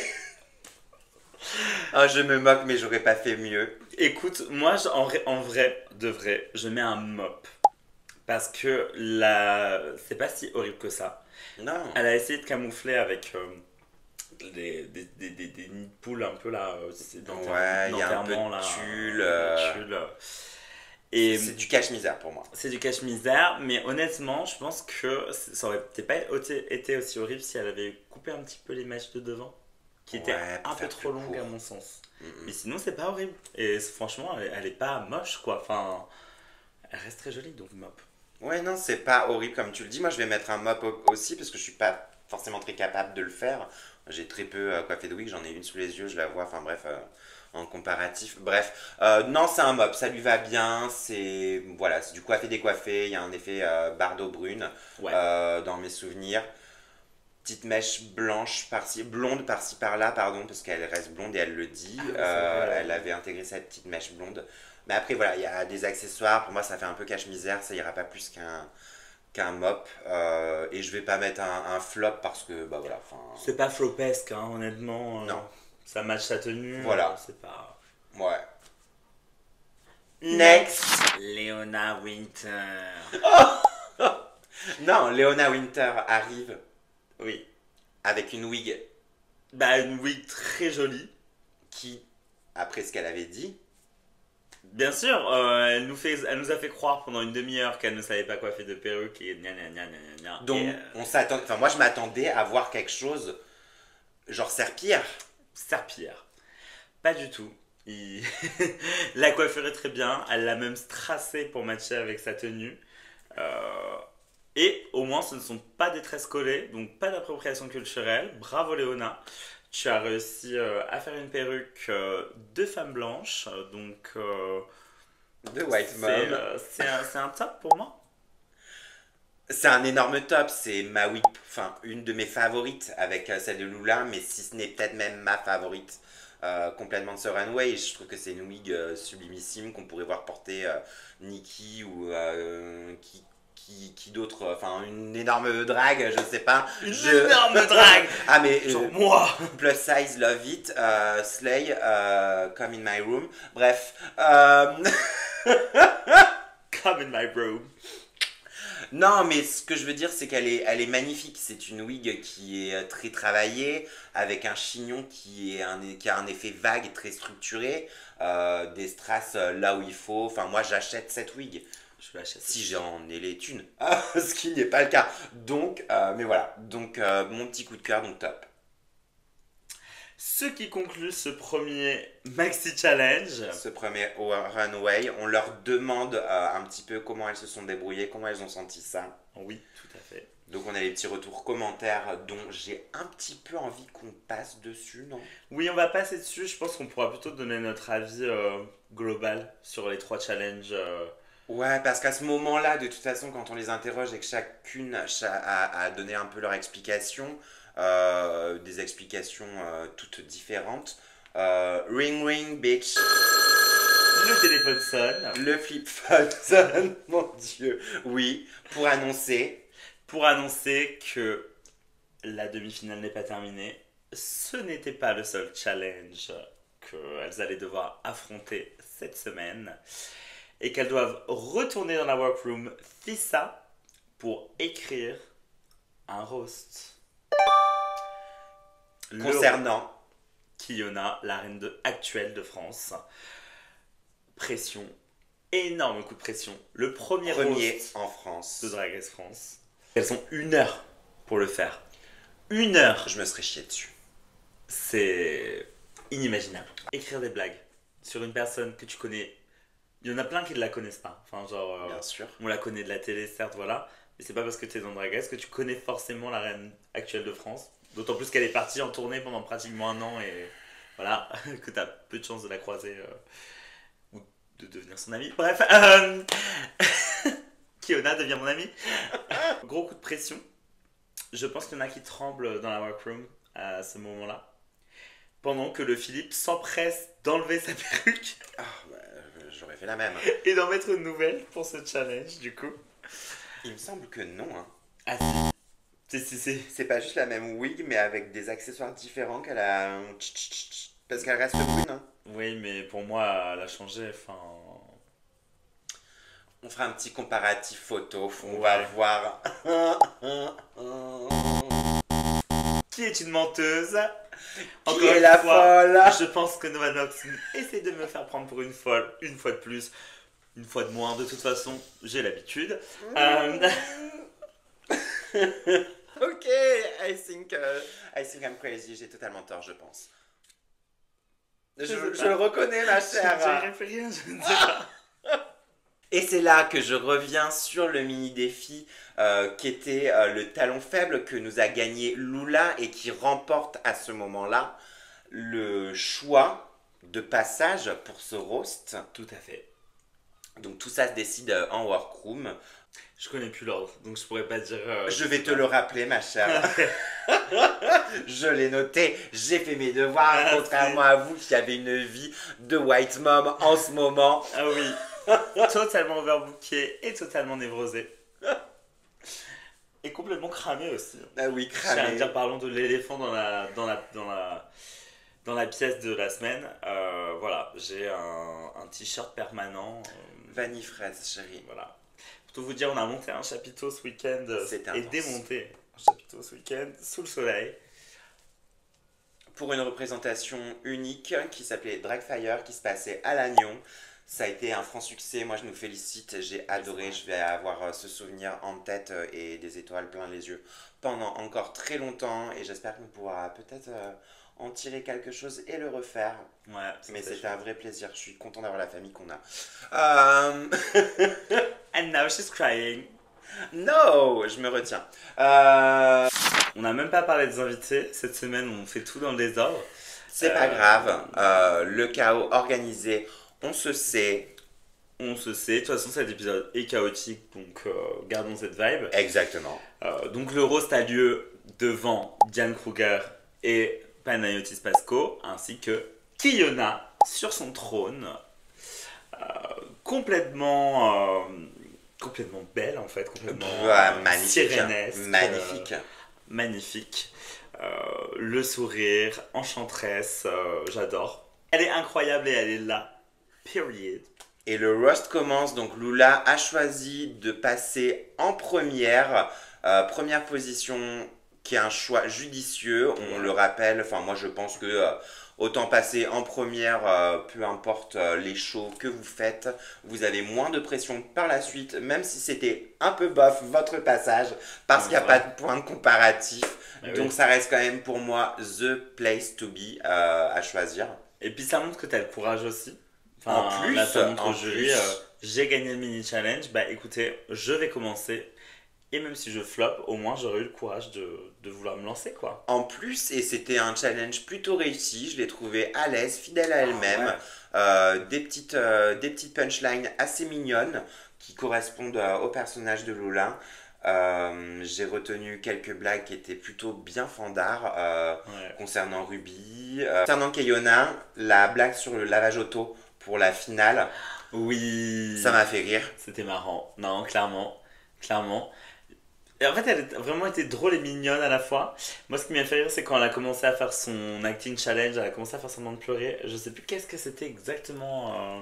Ah, je me moque, mais j'aurais pas fait mieux. Écoute, moi, en vrai, de vrai, je mets un mop. Parce que c'est pas si horrible que ça. Non. Elle a essayé de camoufler avec des nids de poules un peu là, Ouais, il y a un peu d'enterrement de là. tulle. Des tulles. Et C'est du cache-misère pour moi. c'est du cache-misère, mais honnêtement, je pense que ça aurait peut-être pas été aussi horrible si elle avait coupé un petit peu les mèches de devant, qui étaient Ouais, pour un peu faire trop plus longues à court. mon sens. Mm, Mais sinon, c'est pas horrible. Et franchement, elle est pas moche quoi. Enfin, elle reste très jolie donc mop. Ouais, non, c'est pas horrible comme tu le dis. Moi, je vais mettre un mop aussi parce que je suis pas forcément très capable de le faire. J'ai très peu coiffé de wig, j'en ai une sous les yeux, je la vois. Enfin bref, en comparatif. Bref, non, c'est un mop, ça lui va bien. C'est voilà, c'est du coiffé décoiffé. Il y a un effet bardeau brune Ouais. dans mes souvenirs. Petite mèche blanche par-ci, blonde par-ci par-là, pardon, parce qu'elle reste blonde et elle le dit. Ah oui, c'est vrai. Elle avait intégré cette petite mèche blonde. Mais après, voilà, il y a des accessoires. Pour moi, ça fait un peu cache-misère. Ça ira pas plus qu'un mop. Et je vais pas mettre un flop parce que, bah voilà, enfin. C'est pas flopesque, hein, honnêtement. Non. Ça match sa tenue. Voilà. C'est pas. Ouais. Next! Leona Winter. Non, Leona Winter arrive Oui. avec une wig Bah, une wig très jolie. qui, après ce qu'elle avait dit, Bien sûr, elle nous a fait croire pendant une demi-heure qu'elle ne savait pas coiffer de perruque et gna gna gna gna gna gna. donc Et, on s'attend, enfin moi je m'attendais à voir quelque chose genre serpillère. serpillère. Pas du tout. La coiffure est très bien. Elle l'a même strassée pour matcher avec sa tenue. Euh, Et au moins, ce ne sont pas des tresses collées, donc pas d'appropriation culturelle. Bravo Léona. Tu as réussi à faire une perruque de femme blanche. Donc, De White Mom. c'est un top pour moi. C'est un énorme top, c'est ma wig, enfin une de mes favorites avec celle de Lula, mais si ce n'est peut-être même ma favorite complètement de ce runway. Je trouve que c'est une wig sublimissime qu'on pourrait voir porter Nikki ou qui d'autre, enfin une énorme drague, je sais pas. Une énorme drague. Ah mais Genre moi. plus size, love it, slay, come in my room. Bref, Come in my room. non, mais ce que je veux dire, c'est elle est magnifique. C'est une wig qui est très travaillée, avec un chignon qui a un effet vague, très structuré, des strass là où il faut. Enfin, moi, j'achète cette wig. Je l'achète. Si j'en ai les thunes, ce qui n'est pas le cas. Donc, mais voilà. Donc, mon petit coup de cœur, donc top. Ce qui conclut ce premier Maxi Challenge. Ce premier runway, on leur demande un petit peu comment elles se sont débrouillées, comment elles ont senti ça. Oui, tout à fait. Donc on a les petits retours commentaires dont j'ai un petit peu envie qu'on passe dessus, non? Oui, on va passer dessus. Je pense qu'on pourra plutôt donner notre avis global sur les 3 challenges. Ouais, parce qu'à ce moment-là, de toute façon, quand on les interroge et que chacune a donné un peu leur explication, des explications toutes différentes, ring ring bitch, Le téléphone sonne le flip phone sonne, mon dieu, oui, pour annoncer. pour annoncer que la demi-finale n'est pas terminée. Ce n'était pas le seul challenge qu'elles allaient devoir affronter cette semaine et qu'elles doivent retourner dans la workroom FISA pour écrire un roast. Concernant Kiona, la reine actuelle de France. Pression, énorme coup de pression. Le premier roast en France, de Drag Race France. Elles ont 1 heure pour le faire. 1 heure. je me serais chié dessus. C'est inimaginable. Écrire des blagues sur une personne que tu connais. Il y en a plein qui ne la connaissent pas. Enfin, genre, Bien sûr. on la connaît de la télé, certes, voilà. Mais c'est pas parce que tu es dans Drag Race que tu connais forcément la reine actuelle de France. D'autant plus qu'elle est partie en tournée pendant pratiquement 1 an et voilà, que tu as peu de chances de la croiser ou de devenir son amie. Bref, Kiona devient mon amie. Gros coup de pression. Je pense qu'il y en a qui tremblent dans la workroom à ce moment-là. pendant que le Philippe s'empresse d'enlever sa perruque Ah, bah, j'aurais fait la même. et d'en mettre une nouvelle pour ce challenge, du coup. Il me semble que non, hein. Ah si, si. C'est pas juste la même wig, mais avec des accessoires différents qu'elle a. Parce qu'elle reste brune, hein. Oui, mais pour moi, elle a changé, enfin... On fera un petit comparatif photo, on Ouais. va voir. Qui est une menteuse? Qui est la folle? Je pense que Novanox essaie de me faire prendre pour une folle, une fois de plus, une fois de moins. De toute façon, j'ai l'habitude. Ok, I think I'm crazy, j'ai totalement tort, je pense. Je le reconnais, ma Je chère. dirais plus rien, je ne sais pas. Et c'est là que je reviens sur le mini défi qui était le talon faible que nous a gagné Lula et qui remporte à ce moment-là le choix de passage pour ce roast. Tout à fait. Donc tout ça se décide en workroom. Je connais plus l'ordre, donc je pourrais pas dire... Je vais te le rappeler, ma chère. Je l'ai noté, j'ai fait mes devoirs, Merci. contrairement à vous qui avez une vie de white mom en ce moment. Ah oui, totalement overbooké et totalement névrosé. Et complètement cramé aussi. Ah oui, Je tiens à cramé. dire, parlons de l'éléphant dans la pièce de la semaine. Voilà, j'ai un t-shirt permanent. Vanille fraise, chérie. Voilà. Pour tout vous dire, on a monté un chapiteau ce week-end C'était et intense. démonté un chapiteau ce week-end sous le soleil. Pour une représentation unique qui s'appelait Dragfire, qui se passait à Lannion. Ça a été un franc succès, moi je nous félicite, j'ai adoré, je vais avoir ce souvenir en tête et des étoiles plein les yeux pendant encore très longtemps et j'espère qu'on pourra peut-être en tirer quelque chose et le refaire. Ouais, Mais c'était c'était un vrai plaisir, je suis content d'avoir la famille qu'on a. And now she's crying. No, je me retiens. On n'a même pas parlé des invités. Cette semaine, on fait tout dans le désordre. C'est pas grave, le chaos organisé, on se sait. On se sait. De toute façon, cet épisode est chaotique, donc gardons cette vibe. Exactement. Donc le roast a lieu devant Diane Kruger et Panayotis Pasco, ainsi que Kiona sur son trône. Complètement belle en fait, complètement Magnifique. sirénesque. Magnifique. Magnifique. Le sourire, enchanteresse, j'adore. Elle est incroyable et elle est là. Period. Et le roast commence, donc Lula a choisi de passer en première, première position qui est un choix judicieux, on le rappelle, enfin moi je pense que autant passer en première, peu importe les shows que vous faites, vous avez moins de pression par la suite, même si c'était un peu bof votre passage, parce qu'il n'y a pas de point de comparatif, donc ça reste quand même pour moi the place to be à choisir. Et puis ça montre que tu as le courage aussi. En plus, là, ça montre en au jury, plus. j'ai gagné le mini challenge, bah écoutez, je vais commencer. Et même si je flop, au moins j'aurais eu le courage de vouloir me lancer quoi. En plus, et c'était un challenge plutôt réussi, je l'ai trouvé à l'aise, fidèle à elle-même, des petites punchlines assez mignonnes qui correspondent au personnage de Lola. J'ai retenu quelques blagues qui étaient plutôt bien fandards concernant Ruby. Concernant Kayona, la blague sur le lavage auto pour la finale, Oui. ça m'a fait rire. C'était marrant. Non, clairement. Clairement. Et en fait, elle a vraiment été drôle et mignonne à la fois. Moi, ce qui m'a fait rire, c'est quand elle a commencé à faire son acting challenge, elle a commencé à faire semblant de pleurer. Je sais plus qu'est-ce que c'était exactement.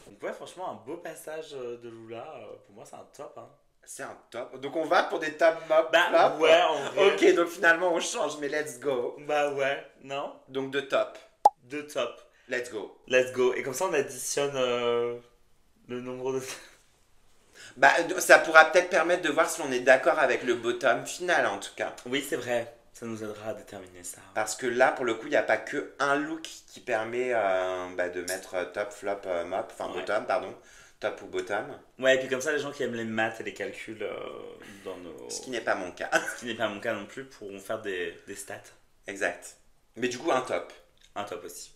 Donc, ouais, franchement, un beau passage de Lula. Pour moi, c'est un top. Hein. C'est un top. Donc on va pour des top mop. Bah, ouais, en vrai. Ok, donc finalement on change, mais let's go. Bah, ouais, non? Donc de top. De top. Let's go. Let's go. Et comme ça, on additionne le nombre de. Bah, ça pourra peut-être permettre de voir si on est d'accord avec le bottom final en tout cas. Oui, c'est vrai. Ça nous aidera à déterminer ça. Parce que là, pour le coup, il n'y a pas que un look qui permet de mettre top, flop, mop, enfin bottom, pardon. Top ou bottom. Ouais, et puis comme ça, les gens qui aiment les maths et les calculs dans nos. Ce qui n'est pas mon cas. Ce qui n'est pas mon cas non plus, pourront faire des stats. Exact. Mais du coup, un top. Un top aussi.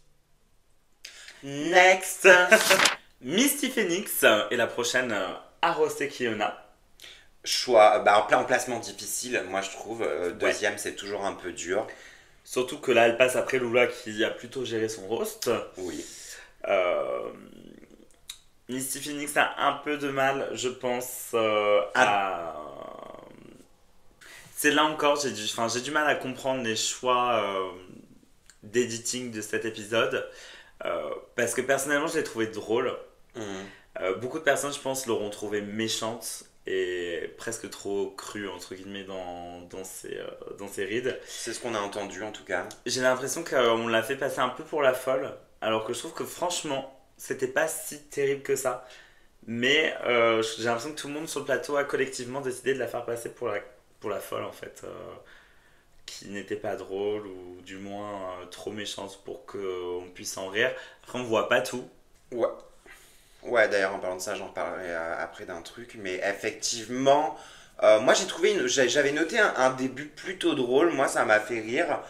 Next. Misty Phoenix est la prochaine à roaster Kiona. Choix, en placement difficile, moi je trouve. Deuxième, c'est toujours un peu dur. Surtout que là, elle passe après Lula qui a plutôt géré son roast. Oui. Euh, Misty Phoenix a un peu de mal, je pense, Ah, à. C'est là encore, j'ai du mal à comprendre les choix d'editing de cet épisode. Parce que personnellement, je l'ai trouvé drôle. hum. Beaucoup de personnes, je pense, l'auront trouvée méchante et presque trop crue, entre guillemets, dans ses rides. C'est ce qu'on a entendu en tout cas. J'ai l'impression qu'on l'a fait passer un peu pour la folle, alors que je trouve que franchement, c'était pas si terrible que ça. Mais j'ai l'impression que tout le monde sur le plateau a collectivement décidé de la faire passer pour la folle, en fait. Qui n'était pas drôle, ou du moins trop méchante pour qu'on puisse en rire. Après, on voit pas tout. Ouais. Ouais, d'ailleurs, en parlant de ça, j'en parlerai après d'un truc. Mais effectivement, moi j'ai trouvé j'avais noté un début plutôt drôle. Moi, ça m'a fait rire.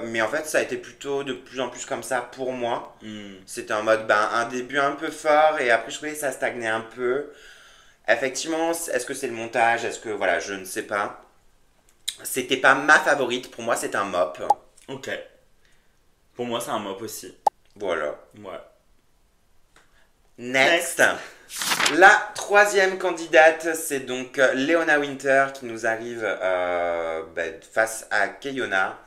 Mais en fait, ça a été plutôt de plus en plus comme ça pour moi. Hmm. C'était en mode ben, un début un peu fort et après je trouvais que ça stagnait un peu. Effectivement, est-ce que c'est le montage? Est-ce que voilà, je ne sais pas. C'était pas ma favorite. Pour moi, c'est un mop. Ok. Pour moi, c'est un mop aussi. Voilà. Ouais. Next. Next. La troisième candidate, c'est donc Leona Winter qui nous arrive face à Keyona.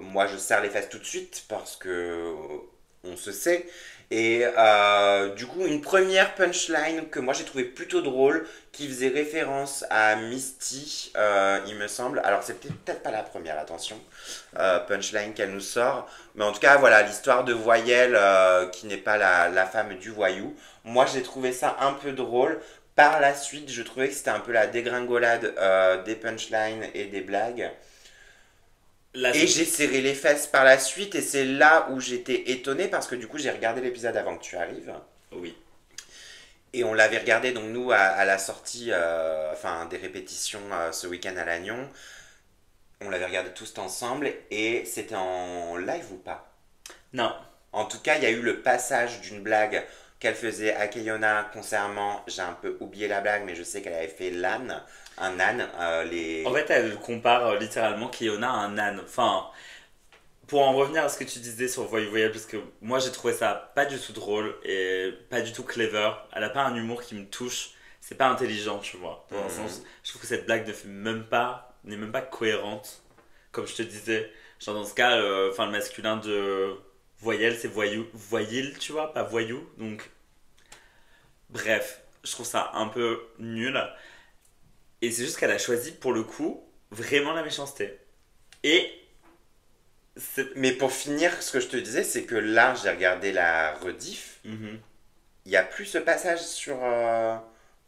Moi, je serre les fesses tout de suite parce que on se sait. Et du coup, une première punchline que moi j'ai trouvé plutôt drôle, qui faisait référence à Misty, il me semble. Alors, c'est peut-être pas la première, attention, punchline qu'elle nous sort. Mais en tout cas, voilà, l'histoire de Voyelle qui n'est pas la femme du voyou. Moi, j'ai trouvé ça un peu drôle. Par la suite, je trouvais que c'était un peu la dégringolade des punchlines et des blagues. Là, Et c'est- j'ai serré les fesses par la suite, et c'est là où j'étais étonné parce que du coup, j'ai regardé l'épisode avant que tu arrives. Oui. Et on l'avait regardé, donc nous, à la sortie, enfin, des répétitions ce week-end à Lannion. On l'avait regardé tous ensemble, et c'était en live ou pas? Non. En tout cas, il y a eu le passage d'une blague qu'elle faisait à Keyona concernant, j'ai un peu oublié la blague, mais je sais qu'elle avait fait l'âne, un âne, les... En fait, elle compare littéralement Kiona à un âne. Enfin, pour en revenir à ce que tu disais sur Voyou Voyelle, parce que moi j'ai trouvé ça pas du tout drôle et pas du tout clever. Elle a pas un humour qui me touche. C'est pas intelligent, tu vois. Dans un sens, je trouve que cette blague n'est même pas cohérente. Comme je te disais, genre dans ce cas, enfin le masculin de voyelle, c'est voyille, tu vois, pas voyou. Donc, bref, je trouve ça un peu nul. Et c'est juste qu'elle a choisi pour le coup vraiment la méchanceté. Et c'est. Mais pour finir, ce que je te disais, c'est que là, j'ai regardé la rediff, Mhm. il n'y a plus ce passage sur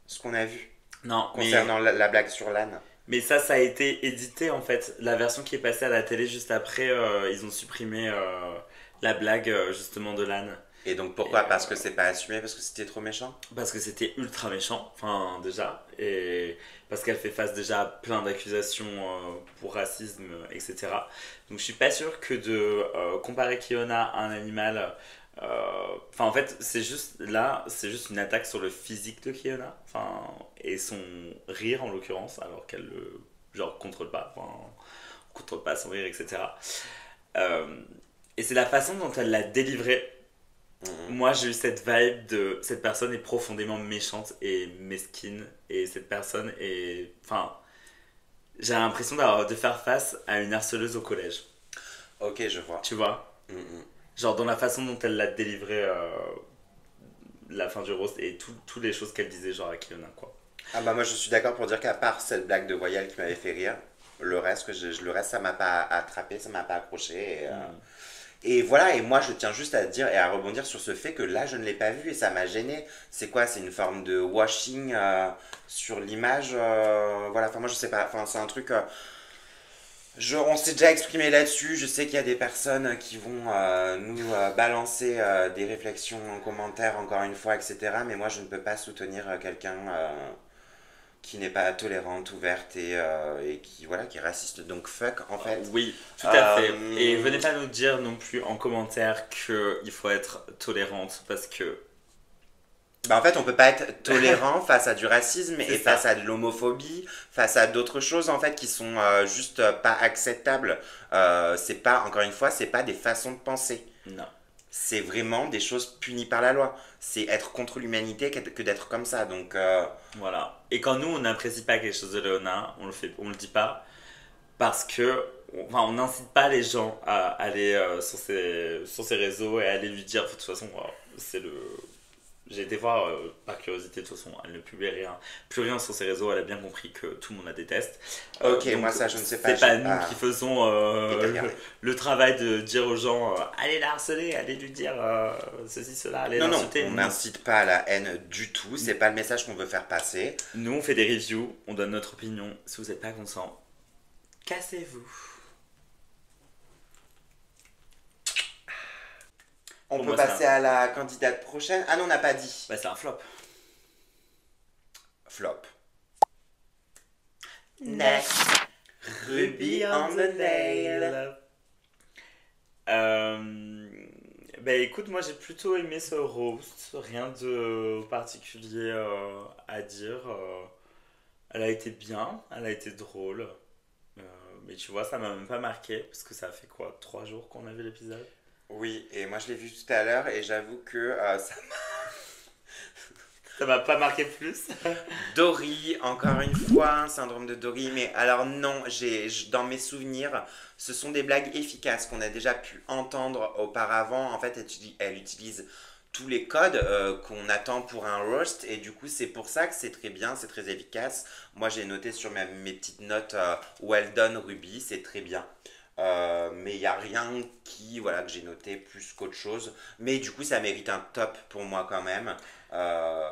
ce qu'on a vu Non, concernant la blague sur l'âne. mais ça a été édité en fait. La version qui est passée à la télé juste après, ils ont supprimé la blague justement de l'âne. Et donc Et, pourquoi? Parce que c'est pas assumé, parce que c'était trop méchant? parce que c'était ultra méchant, enfin déjà, et parce qu'elle fait face déjà à plein d'accusations pour racisme, etc. Donc je suis pas sûr que de comparer Kiona à un animal, enfin en fait c'est juste une attaque sur le physique de Kiona, enfin et son rire en l'occurrence, alors qu'elle le genre contrôle pas, enfin contrôle pas son rire, etc. Euh, et c'est la façon dont elle l'a délivré. Mhm. Moi, j'ai eu cette vibe de cette personne est profondément méchante et mesquine, et cette personne est. Enfin, j'ai l'impression de faire face à une harceleuse au collège. Ok, je vois. Tu vois? Mhm. Genre, dans la façon dont elle l'a délivré la fin du roast et toutes les choses qu'elle disait, genre à Kiona, quoi. Ah bah moi je suis d'accord pour dire qu'à part cette blague de voyelle qui m'avait fait rire, le reste, le reste ça m'a pas attrapé, ça m'a pas accroché. Hmm. Et voilà, et moi je tiens juste à dire et à rebondir sur ce fait que là je ne l'ai pas vu et ça m'a gêné. C'est quoi? C'est une forme de washing sur l'image, voilà, enfin moi je sais pas, enfin c'est un truc... on s'est déjà exprimé là-dessus, je sais qu'il y a des personnes qui vont nous balancer des réflexions en commentaire encore une fois, etc. Mais moi je ne peux pas soutenir quelqu'un qui n'est pas tolérante, ouverte et qui, voilà, qui est raciste. Donc fuck en fait. Oui, tout à fait. Et Euh, venez pas nous dire non plus en commentaire qu'il faut être tolérante parce que Bah en fait, on peut pas être tolérant face à du racisme C'est et face ça. à de l'homophobie, face à d'autres choses en fait qui sont juste pas acceptables. C'est pas, encore une fois, c'est pas des façons de penser. Non. C'est vraiment des choses punies par la loi. C'est être contre l'humanité que d'être comme ça. Donc, Voilà. Et quand nous, on n'apprécie pas quelque chose de Léonard, on le dit pas parce que, enfin, on n'incite pas les gens à aller sur ses réseaux et à aller lui dire, de toute façon, c'est le. J'ai été voir, par curiosité, de toute façon, elle ne publie rien, plus rien sur ses réseaux, elle a bien compris que tout le monde la déteste. ok, Donc, moi ça je ne sais pas. c'est J'ai pas nous pas qui faisons été regardé. le travail de dire aux gens, allez la harceler, allez lui dire ceci, cela, allez Non, non, l'insulter. on Non. n'incite pas à la haine du tout. C'est pas le message qu'on veut faire passer. Nous, on fait des reviews, on donne notre opinion. Si vous n'êtes pas content, cassez-vous. On Pour peut moi, c'est passer à la candidate prochaine. Ah non, on n'a pas dit. Bah, c'est un flop. Flop. Next. Ruby on the nail. Bah écoute, moi j'ai plutôt aimé ce roast, rien de particulier à dire. Elle a été bien, elle a été drôle. Euh, mais tu vois, ça m'a même pas marqué, parce que ça fait quoi, 3 jours qu'on a vu l'épisode? Oui, et moi je l'ai vu tout à l'heure et j'avoue que ça. Ça m'a pas marqué plus. Dory, encore une fois, un syndrome de Dory, mais alors non, dans mes souvenirs, ce sont des blagues efficaces qu'on a déjà pu entendre auparavant. En fait, elle utilise tous les codes qu'on attend pour un roast, et du coup, c'est pour ça que c'est très bien, c'est très efficace. Moi, j'ai noté sur mes petites notes Well done Ruby, c'est très bien. Mais il n'y a rien voilà, que j'ai noté plus qu'autre chose. Mais du coup, ça mérite un top pour moi quand même. Euh,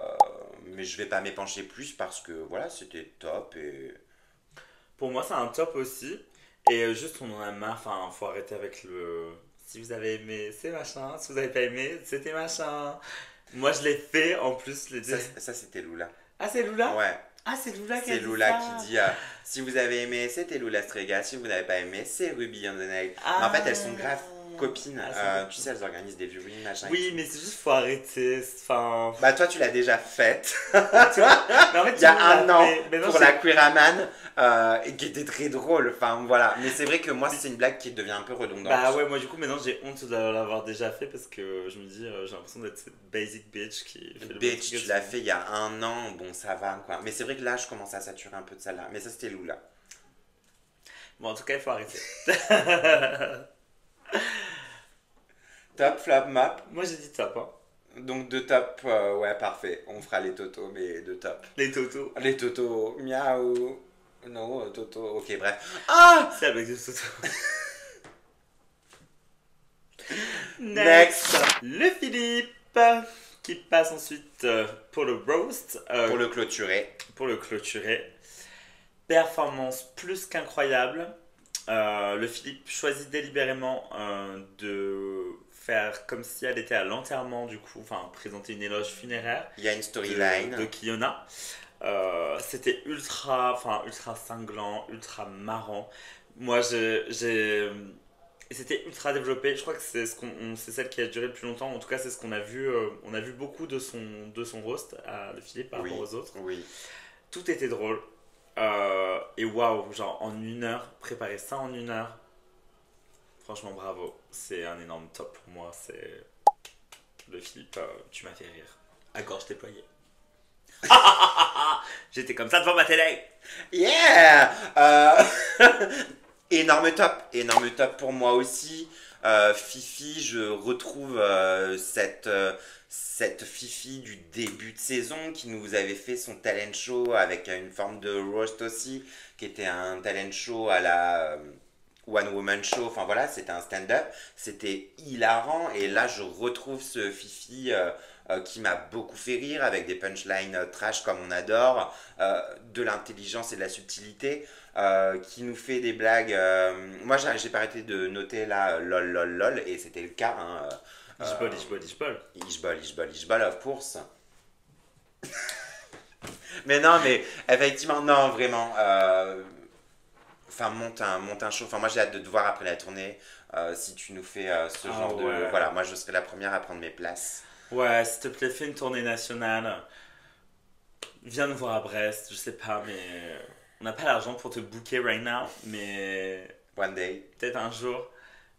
mais je vais pas m'épancher plus parce que voilà, c'était top et. Pour moi, c'est un top aussi. Et juste, on en a marre. Enfin, faut arrêter avec le. Si vous avez aimé, c'est machin. Si vous avez pas aimé, c'était machin. Moi, je l'ai fait en plus. Ça c'était Lula. Ah, c'est Lula? Ouais, Ah, c'est Lula qui a c'est dit Lula ça. qui dit si vous avez aimé, c'était Lula Strega. Si vous n'avez pas aimé, c'est Ruby on the Nail. Mais en Ah. fait, elles sont grave copines. Ah, elles sont Tu sais, elles organisent des viewings, machin. Oui, mais c'est juste, faut arrêter. Enfin. Bah, toi, tu l'as déjà faite. Tu vois. Mais en fait, Il y a tout le monde un l'a an fait. Mais non, pour la Queeraman et qui était très drôle. Enfin voilà, mais c'est vrai que moi c'est une blague qui devient un peu redondante. Bah ouais, moi du coup maintenant j'ai honte de l'avoir déjà fait parce que je me dis j'ai l'impression d'être cette basic bitch qui fait le Bitch, même tu l'as fait il y a un an, bon ça va quoi. Mais c'est vrai que là je commence à saturer un peu de ça là. Mais ça c'était Lula. Bon, en tout cas, il faut arrêter. Top, flop, map. Moi j'ai dit top, hein. Donc de top, ouais parfait. On fera les totos mais de top. Les totos. Les totos, miaou. Non, toto, ok bref. Ah. C'est avec des totos. Next. Le Philippe qui passe ensuite pour le roast. Pour le clôturer. Pour le clôturer. Performance plus qu'incroyable. Le Philippe choisit délibérément de faire comme si elle était à l'enterrement du coup, enfin présenter une éloge funéraire Il y a une storyline. de Kiona. C'était ultra cinglant, ultra marrant. Moi, c'était ultra développé. Je crois que c'est celle qui a duré le plus longtemps. En tout cas, c'est ce qu'on a vu. On a vu beaucoup de son roast à le Philippe par Oui, rapport aux autres. oui. Tout était drôle. Et waouh, genre en 1 heure, préparer ça en 1 heure. Franchement, bravo. C'est un énorme top pour moi. C'est le Philippe. Tu m'as fait rire. À gorge déployée. J'étais comme ça devant ma télé. Yeah! Énorme top pour moi aussi. Fifi, je retrouve cette Fifi du début de saison qui nous avait fait son talent show avec une forme de roast aussi, qui était un talent show à la One Woman Show. Enfin voilà, c'était un stand-up, c'était hilarant et là je retrouve ce Fifi qui m'a beaucoup fait rire avec des punchlines trash comme on adore, de l'intelligence et de la subtilité. Qui nous fait des blagues. Moi, j'ai pas arrêté de noter là lol lol lol, et c'était le cas. Hein, Ishbol. Ishbol, of course. Mais non, mais effectivement, non, vraiment. Enfin, monte un show. Enfin, moi, j'ai hâte de te voir après la tournée. Si tu nous fais ce genre de. Ouais. Voilà, moi, je serai la première à prendre mes places. Ouais, s'il te plaît, fais une tournée nationale. Viens nous voir à Brest, je sais pas, mais on n'a pas l'argent pour te booker right now, mais One day. peut-être un jour.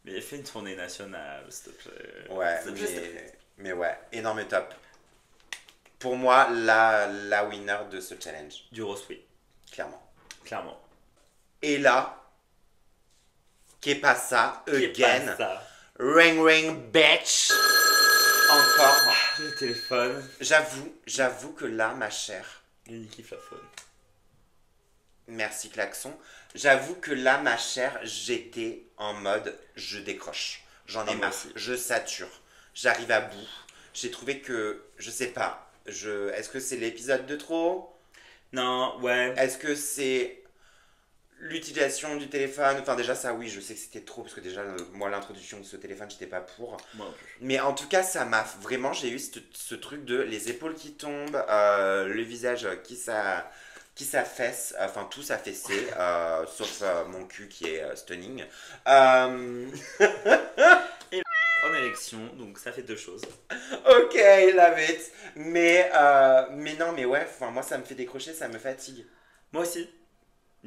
Mais fais une tournée nationale, s'il te plaît. Ouais, S'il te plaît, s'il te plaît. mais ouais, énorme top. Pour moi, la winner de ce challenge, Du roast, oui, clairement. clairement. Et là, qu'est pas ça, Qui est again. pas ça? Ring ring bitch. Encore. Le téléphone. J'avoue que là, ma chère, L'unique faphone. merci klaxon. J'avoue que là, ma chère, j'étais en mode je décroche. J'en ai Ah, moi marre. aussi. Je sature. J'arrive à bout. J'ai trouvé que, je sais pas, est-ce que c'est l'épisode de trop? Non, ouais. Est-ce que c'est l'utilisation du téléphone? Enfin, déjà, ça, oui, je sais que c'était trop, parce que déjà, moi, l'introduction de ce téléphone, j'étais pas pour. Moi non plus. Mais en tout cas, ça m'a vraiment, j'ai eu ce truc de les épaules qui tombent, le visage qui s'affaisse, enfin tout s'affaissait, sauf mon cul qui est stunning. En élection, donc ça fait deux choses. Ok, love it. Mais non, mais ouais, moi ça me fait décrocher, ça me fatigue. Moi aussi.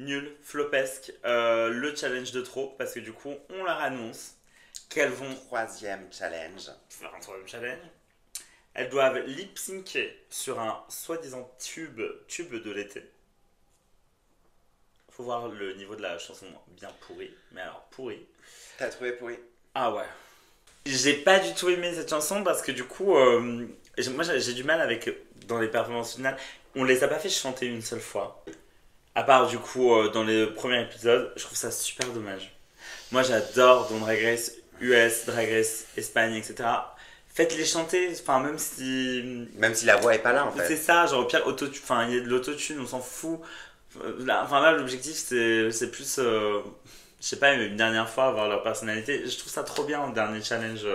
Nul, flopesque, le challenge de trop, parce que du coup, on leur annonce qu'elles vont Troisième challenge. faire un troisième challenge. Elles doivent lip-syncer sur un soi-disant tube de l'été. Faut voir le niveau de la chanson bien pourri, mais alors pourri. T'as trouvé pourri? Ah ouais. J'ai pas du tout aimé cette chanson parce que du coup, moi j'ai du mal avec, dans les performances finales, on les a pas fait chanter une seule fois. À part du coup dans les premiers épisodes, je trouve ça super dommage. Moi j'adore dans Drag Race US, Drag Race Espagne, etc. Faites-les chanter, enfin même si... Même si la voix est pas là en C'est fait. ça, genre au pire, enfin il y a de l'autotune, on s'en fout. Là l'objectif c'est plus, je sais pas, une dernière fois avoir leur personnalité. Je trouve ça trop bien en dernier challenge,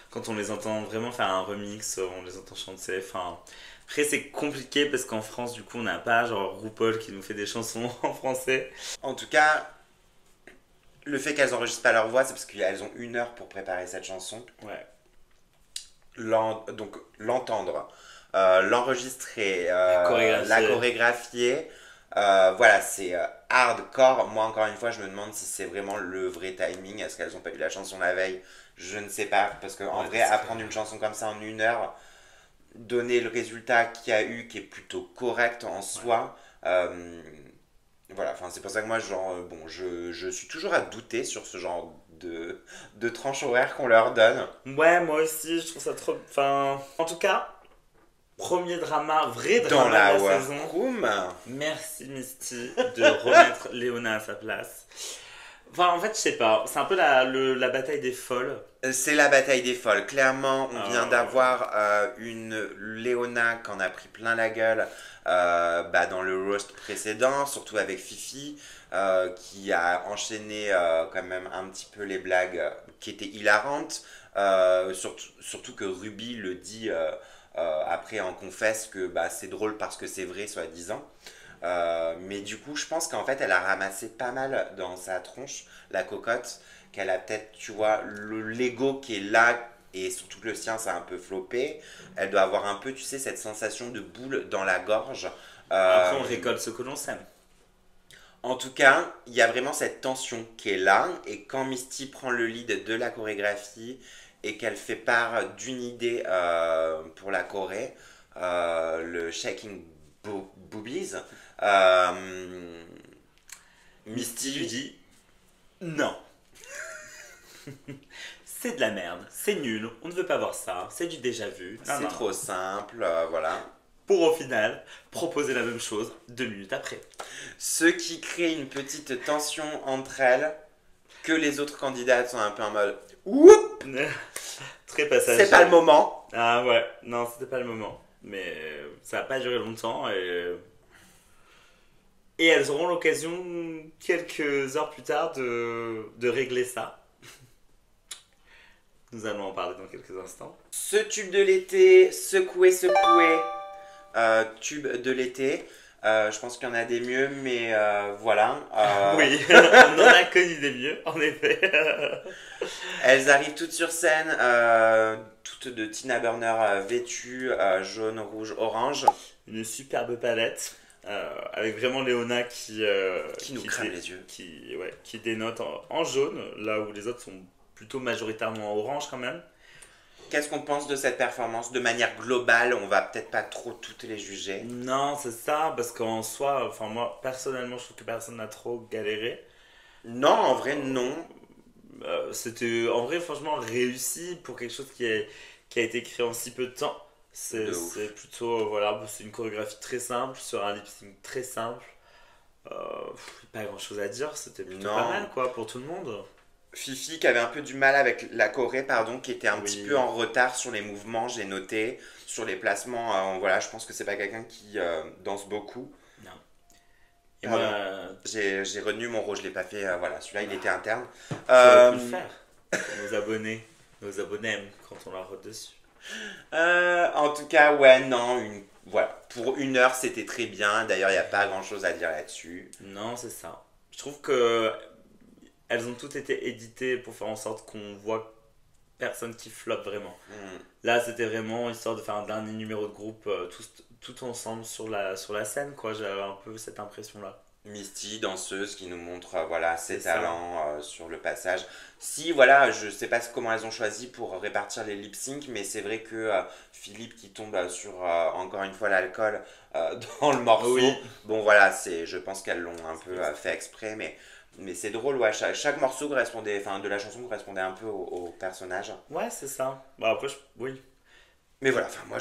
quand on les entend vraiment faire un remix, on les entend chanter, enfin... Après, c'est compliqué parce qu'en France, du coup, on n'a pas genre RuPaul qui nous fait des chansons en français. En tout cas, le fait qu'elles enregistrent pas leur voix, c'est parce qu'elles ont 1 heure pour préparer cette chanson. Ouais. Donc l'entendre, l'enregistrer, Chorégraphier. la chorégraphier, voilà, c'est hardcore. Moi, encore une fois, je me demande si c'est vraiment le vrai timing. Est-ce qu'elles ont pas eu la chanson la veille? Je ne sais pas, parce qu'en vrai, apprendre une chanson comme ça en 1 heure, donner le résultat qu'il y a eu, qui est plutôt correct en soi. Voilà, enfin, c'est pour ça que moi, genre, bon, je suis toujours à douter sur ce genre de tranche horaire qu'on leur donne. Ouais, moi aussi, je trouve ça trop. Enfin, en tout cas, premier drama, vrai Dans drama la de la saison. workroom. Merci Misty de remettre Léona à sa place. Enfin, en fait, je sais pas, c'est un peu la bataille des folles. C'est la bataille des folles. Clairement, on vient Oh. d'avoir une Léona qui en a pris plein la gueule dans le roast précédent, surtout avec Fifi, qui a enchaîné quand même un petit peu les blagues qui étaient hilarantes. Surtout que Ruby le dit après en confesse que c'est drôle parce que c'est vrai, soi-disant. Mais du coup, je pense qu'en fait, elle a ramassé pas mal dans sa tronche, la cocotte, qu'elle a peut-être, tu vois, l'ego qui est là, et surtout que le sien, ça a un peu floppé. Elle doit avoir un peu, tu sais, cette sensation de boule dans la gorge. Après, on récolte ce que l'on sème. En tout cas, il y a vraiment cette tension qui est là, et quand Misty prend le lead de la chorégraphie, et qu'elle fait part d'une idée pour la choré, le shaking boobies, Misty lui dit non. C'est de la merde, c'est nul, on ne veut pas voir ça, c'est du déjà vu. Non, c'est non. trop simple, voilà. Pour au final proposer la même chose 2 minutes après. Ce qui crée une petite tension entre elles, que les autres candidates sont un peu en mode oups, Très passager. c'est pas le moment. Ah ouais, non, c'était pas le moment. Mais ça n'a pas duré longtemps et elles auront l'occasion quelques heures plus tard de régler ça. Nous allons en parler dans quelques instants. Ce tube de l'été, secoué, tube de l'été. Je pense qu'il y en a des mieux, mais voilà. Oui, on en a connu des mieux, en effet. Elles arrivent toutes sur scène, toutes de Tina Burner vêtues jaune, rouge, orange. Une superbe palette. Avec vraiment Léona Qui nous crame les yeux. Qui dénote en jaune, là où les autres sont plutôt majoritairement en orange quand même. Qu'est-ce qu'on pense de cette performance de manière globale? On va peut-être pas trop toutes les juger. Non, c'est ça, parce qu'en soi, enfin moi personnellement, je trouve que personne n'a trop galéré. Non, en vrai, non. C'était en vrai franchement réussi pour quelque chose qui a été créé en si peu de temps. De ouf. C'est plutôt, voilà, c'est une chorégraphie très simple, sur un lip sync très simple. Pas grand chose à dire, c'était plutôt pas Non. mal quoi pour tout le monde. Fifi qui avait un peu du mal avec la choré, pardon, qui était un petit Oui. peu en retard sur les mouvements, j'ai noté, sur les placements. Voilà, je pense que c'est pas quelqu'un qui danse beaucoup. Non. Et Pardon. moi, J'ai retenu mon rôle, je l'ai pas fait. Voilà, celui-là il était interne. j'aurais pu le faire. Pour nos abonnés. Nos abonnés aiment quand on leur rote dessus. En tout cas, ouais, non, voilà. Pour 1 heure, c'était très bien. D'ailleurs, il n'y a pas grand-chose à dire là-dessus. Non, c'est ça. Je trouve que elles ont toutes été éditées pour faire en sorte qu'on voit personne qui floppe vraiment. Hmm. Là, c'était vraiment histoire de faire un dernier numéro de groupe tout ensemble sur la scène, quoi. J'avais un peu cette impression-là. Misty, danseuse, qui nous montre voilà, ses C'est ça. talents sur le passage. Si, voilà, je sais pas comment elles ont choisi pour répartir les lip sync, mais c'est vrai que Philippe qui tombe sur, encore une fois, l'alcool dans le morceau. Oui. Bon, voilà, je pense qu'elles l'ont un peu fait exprès, mais c'est drôle, ouais, chaque morceau correspondait, enfin, de la chanson correspondait un peu au personnage. Ouais, c'est ça. Bah après, oui. Mais voilà, enfin, moi,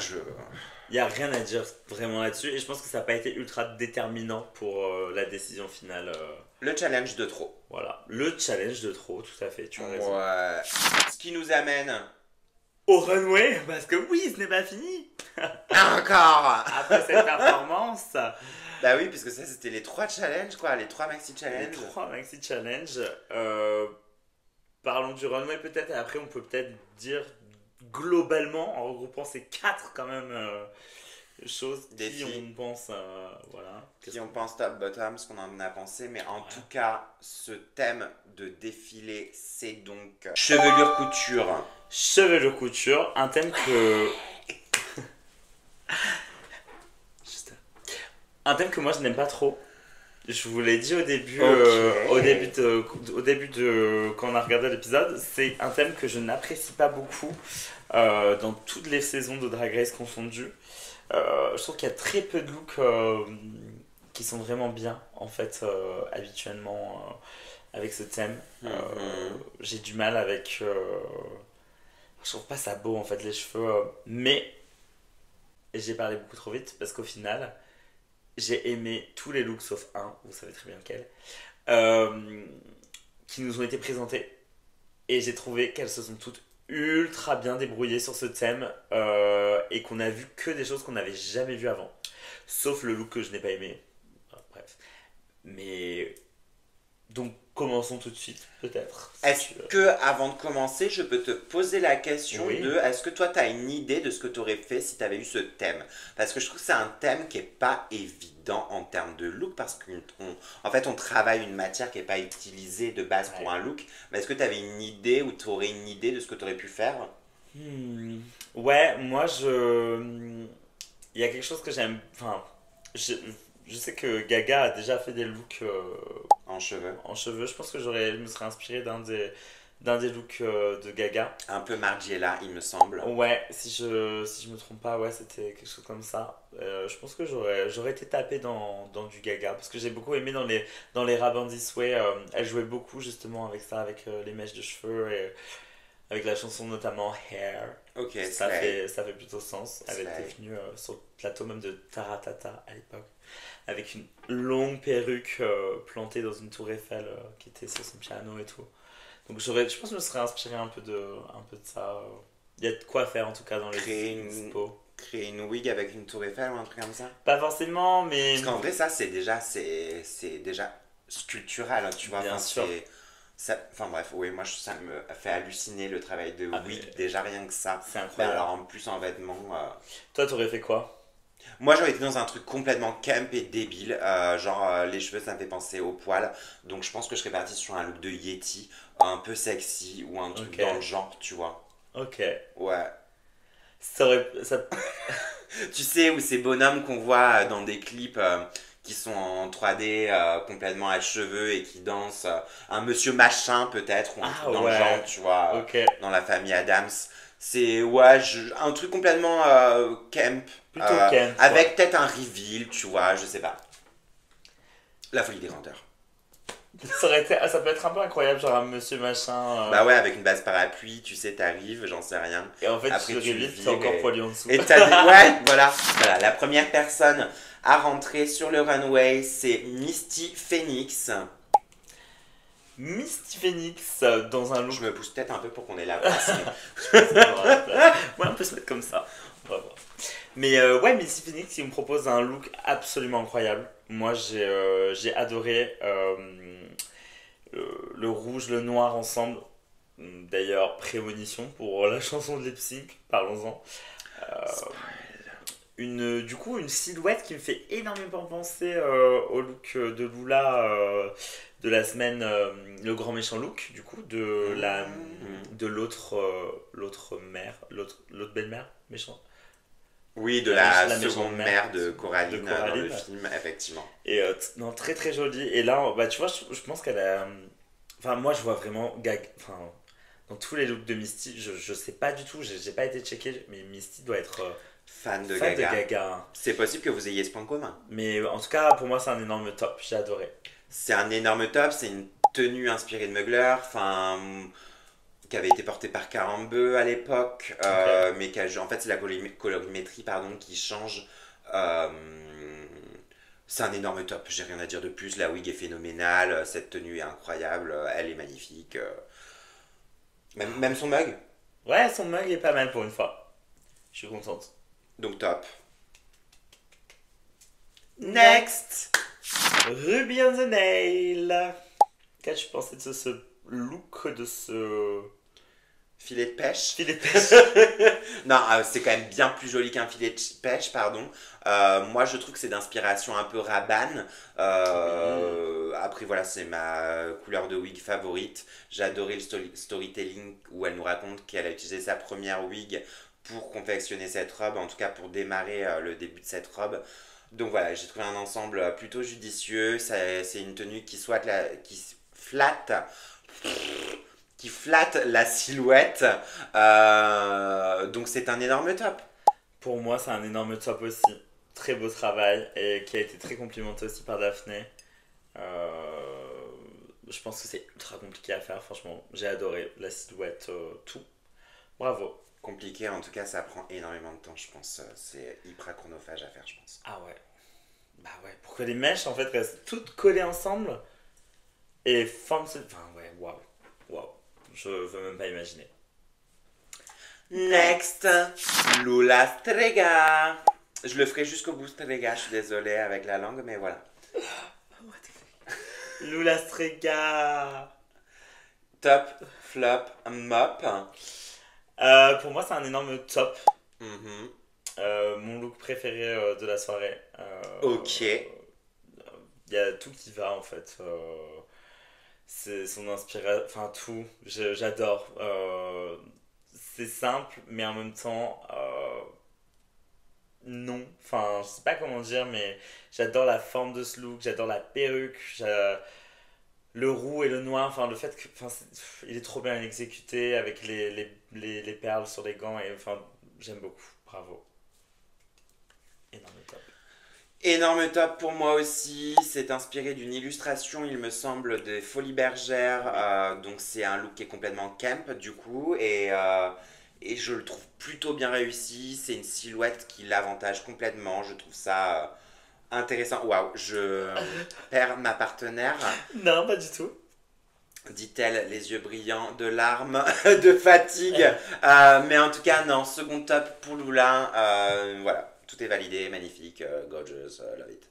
Il n'y a rien à dire vraiment là-dessus. Et je pense que ça n'a pas été ultra déterminant pour la décision finale. Le challenge de trop. Voilà. Le challenge de trop, tout à fait. Tu as raison. Ouais. Ce qui nous amène... Au runway, parce que oui, ce n'est pas fini. Encore. Après cette performance, Bah oui, puisque ça c'était les 3 challenges, quoi, les 3 maxi les challenges. 3 maxi challenge. Parlons du runway peut-être. Et après, on peut peut-être dire globalement, en regroupant ces 4 quand même choses Défis. qui on pense. Voilà. Si on pense top bottom, ce qu'on en a pensé, mais en tout cas, ce thème de défilé, c'est donc chevelure couture. Chevelure couture, un thème que. Juste. Un thème que moi je n'aime pas trop. Je vous l'ai dit au début, Ok. au début de quand on a regardé l'épisode, c'est un thème que je n'apprécie pas beaucoup dans toutes les saisons de Drag Race confondues. Je trouve qu'il y a très peu de looks qui sont vraiment bien en fait habituellement avec ce thème. J'ai du mal avec. Je trouve pas ça beau en fait les cheveux, mais j'ai parlé beaucoup trop vite parce qu'au final j'ai aimé tous les looks sauf un, vous savez très bien lequel, qui nous ont été présentés et j'ai trouvé qu'elles se sont toutes ultra bien débrouillées sur ce thème et qu'on a vu que des choses qu'on n'avait jamais vues avant, sauf le look que je n'ai pas aimé. Bref, mais donc commençons tout de suite peut-être. Est-ce que, avant de commencer, je peux te poser la question Oui. de est-ce que toi, tu as une idée de ce que tu aurais fait si tu avais eu ce thème? Parce que je trouve que c'est un thème qui est pas évident en termes de look, parce qu'en fait, on travaille une matière qui n'est pas utilisée de base pour Ouais. un look. Mais est-ce que tu avais une idée ou tu aurais une idée de ce que tu aurais pu faire? Ouais, moi il y a quelque chose que j'aime. Enfin, je sais que Gaga a déjà fait des looks En cheveux? en cheveux. Je pense que je me serais inspiré d'un des looks de Gaga. Un peu Margiela, il me semble. Ouais, si je me trompe pas, ouais, c'était quelque chose comme ça. Je pense que j'aurais été tapé dans du Gaga parce que j'ai beaucoup aimé dans les Rabin This Way. Elle jouait beaucoup justement avec ça, avec les mèches de cheveux et avec la chanson notamment Hair. Ok, Ça fait plutôt sens. Elle Slay. était venue sur le plateau même de Taratata à l'époque, avec une longue perruque plantée dans une tour Eiffel qui était sur son piano et tout. Donc je pense que je me serais inspiré un peu de ça. Il y a de quoi faire en tout cas dans les Créer une- expos. Créer une wig avec une tour Eiffel ou un truc comme ça? Pas forcément, mais Parce qu'en vrai, ça, c'est déjà sculptural, hein, tu vois. Bien Enfin, sûr. enfin bref, oui, moi, ça me fait halluciner le travail de Ah, wig, mais déjà rien que ça. c'est Mais incroyable. alors, en plus, en vêtements... Toi, t'aurais fait quoi? Moi, j'aurais été dans un truc complètement camp et débile. Genre, les cheveux, ça me fait penser aux poils. Donc, je pense que je serais parti sur un look de Yeti, un peu sexy ou un truc Ok. dans le genre, tu vois. Ok. Ouais. Ça... Tu sais, où ces bonhommes qu'on voit dans des clips qui sont en 3D complètement à cheveux et qui dansent, un monsieur machin peut-être, ou un Ah truc dans le genre, ouais, tu vois, ok. dans la famille Adams. C'est, ouais, un truc complètement camp, Plutôt Kent, quoi. avec peut-être un reveal, tu vois, je sais pas. La folie des grandeurs. Ça peut être un peu incroyable, genre un monsieur machin. Bah ouais, avec une base parapluie, tu sais, t'arrives, j'en sais rien. Et en fait, Après, tu tu le révises, c'est vires encore poilu en dessous. et t'as des... Ouais, voilà. Voilà, la première personne à rentrer sur le runway, c'est Misty Phoenix. Misty Phoenix dans un look. Je me pousse peut-être un peu pour qu'on ait la place. Ouais, on peut se mettre comme ça. On va voir. Mais ouais, Misty Phoenix, il me propose un look absolument incroyable. Moi, j'ai adoré le rouge, le noir ensemble. D'ailleurs, prémonition pour la chanson de Lip Sync, parlons-en. Du coup, une silhouette qui me fait énormément penser au look de Lula de la semaine, le grand méchant look, du coup, de l'autre mère, l'autre belle-mère, méchant. Oui, de la seconde mère de Coraline, dans le film, effectivement. Et non, très très jolie. Et là, bah, tu vois, je pense qu'elle a. Enfin, moi, je vois vraiment Enfin, dans tous les looks de Misty, je sais pas du tout, j'ai pas été checké, mais Misty doit être Fan de fan Gaga. de Gaga. C'est possible que vous ayez ce point commun. Mais en tout cas, pour moi, c'est un énorme top. J'ai adoré. C'est un énorme top, c'est une tenue inspirée de Mugler, enfin, qui avait été portée par Carambeu à l'époque, Ok. mais en fait c'est la colorimétrie pardon, qui change. Euh, c'est un énorme top, j'ai rien à dire de plus, la wig est phénoménale, cette tenue est incroyable, elle est magnifique. Même son mug, Ouais, son mug est pas mal pour une fois. Je suis contente. donc top. Next! Ruby on the Nail. Qu'as-tu pensé de ce look, de ce Filet de pêche. filet de pêche? Non, c'est quand même bien plus joli qu'un filet de pêche, pardon. Moi, je trouve que c'est d'inspiration un peu Rabanne. Oui. Après, voilà, c'est ma couleur de wig favorite. J'ai adoré le storytelling où elle nous raconte qu'elle a utilisé sa première wig pour confectionner cette robe, en tout cas pour démarrer le début de cette robe. Donc voilà, j'ai trouvé un ensemble plutôt judicieux. C'est une tenue flatte qui flatte la silhouette. Donc c'est un énorme top. Pour moi, c'est un énorme top aussi. Très beau travail et qui a été très complimenté aussi par Daphné. Je pense que c'est ultra compliqué à faire, franchement. J'ai adoré la silhouette, tout. Bravo. Compliqué, en tout cas, ça prend énormément de temps, je pense. C'est hyper chronophage à faire, je pense. Ah ouais. Bah ouais. Pour que les mèches en fait restent toutes collées ensemble et forment ce. Enfin ouais, waouh. Waouh. Je veux même pas imaginer. Next, Lula Strega. Je le ferai jusqu'au bout, Strega. Je suis désolé avec la langue, mais voilà. Lula Strega. Top, flop, mop. Pour moi, c'est un énorme top. Mhm. Mon look préféré de la soirée. Ok. Il y a tout qui va en fait. C'est son inspiration. Enfin, tout. J'adore. C'est simple, mais en même temps, non. Enfin, je sais pas comment dire, mais j'adore la forme de ce look. J'adore la perruque. Le roux et le noir. Enfin, le fait que. Enfin, il est trop bien exécuté avec les perles sur les gants. Et enfin, j'aime beaucoup. Bravo. Énorme top. Énorme top pour moi aussi, c'est inspiré d'une illustration, il me semble, des Folies Bergères. Donc c'est un look qui est complètement camp du coup, et je le trouve plutôt bien réussi. C'est une silhouette qui l'avantage complètement, je trouve ça intéressant. Waouh, je perds ma partenaire, Non, pas du tout. dit-elle, les yeux brillants de larmes, de fatigue. Mais en tout cas, non, second top pour Lula. Voilà, tout est validé, magnifique, gorgeous, love it.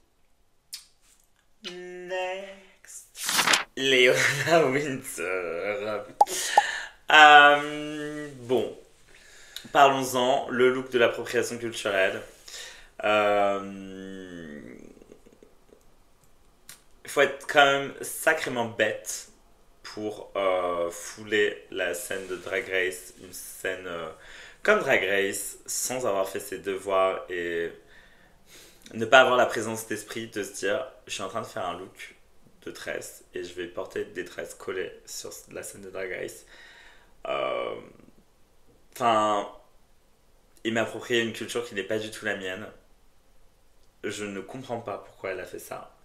Next. Leona Winter. Bon, parlons-en. Le look de l'appropriation culturelle. Il faut être quand même sacrément bête pour fouler la scène de Drag Race, une scène comme Drag Race, sans avoir fait ses devoirs et ne pas avoir la présence d'esprit de se dire je suis en train de faire un look de tresse et je vais porter des tresses collées sur la scène de Drag Race. Euh, Enfin, il m'approprie une culture qui n'est pas du tout la mienne. Je ne comprends pas pourquoi elle a fait ça.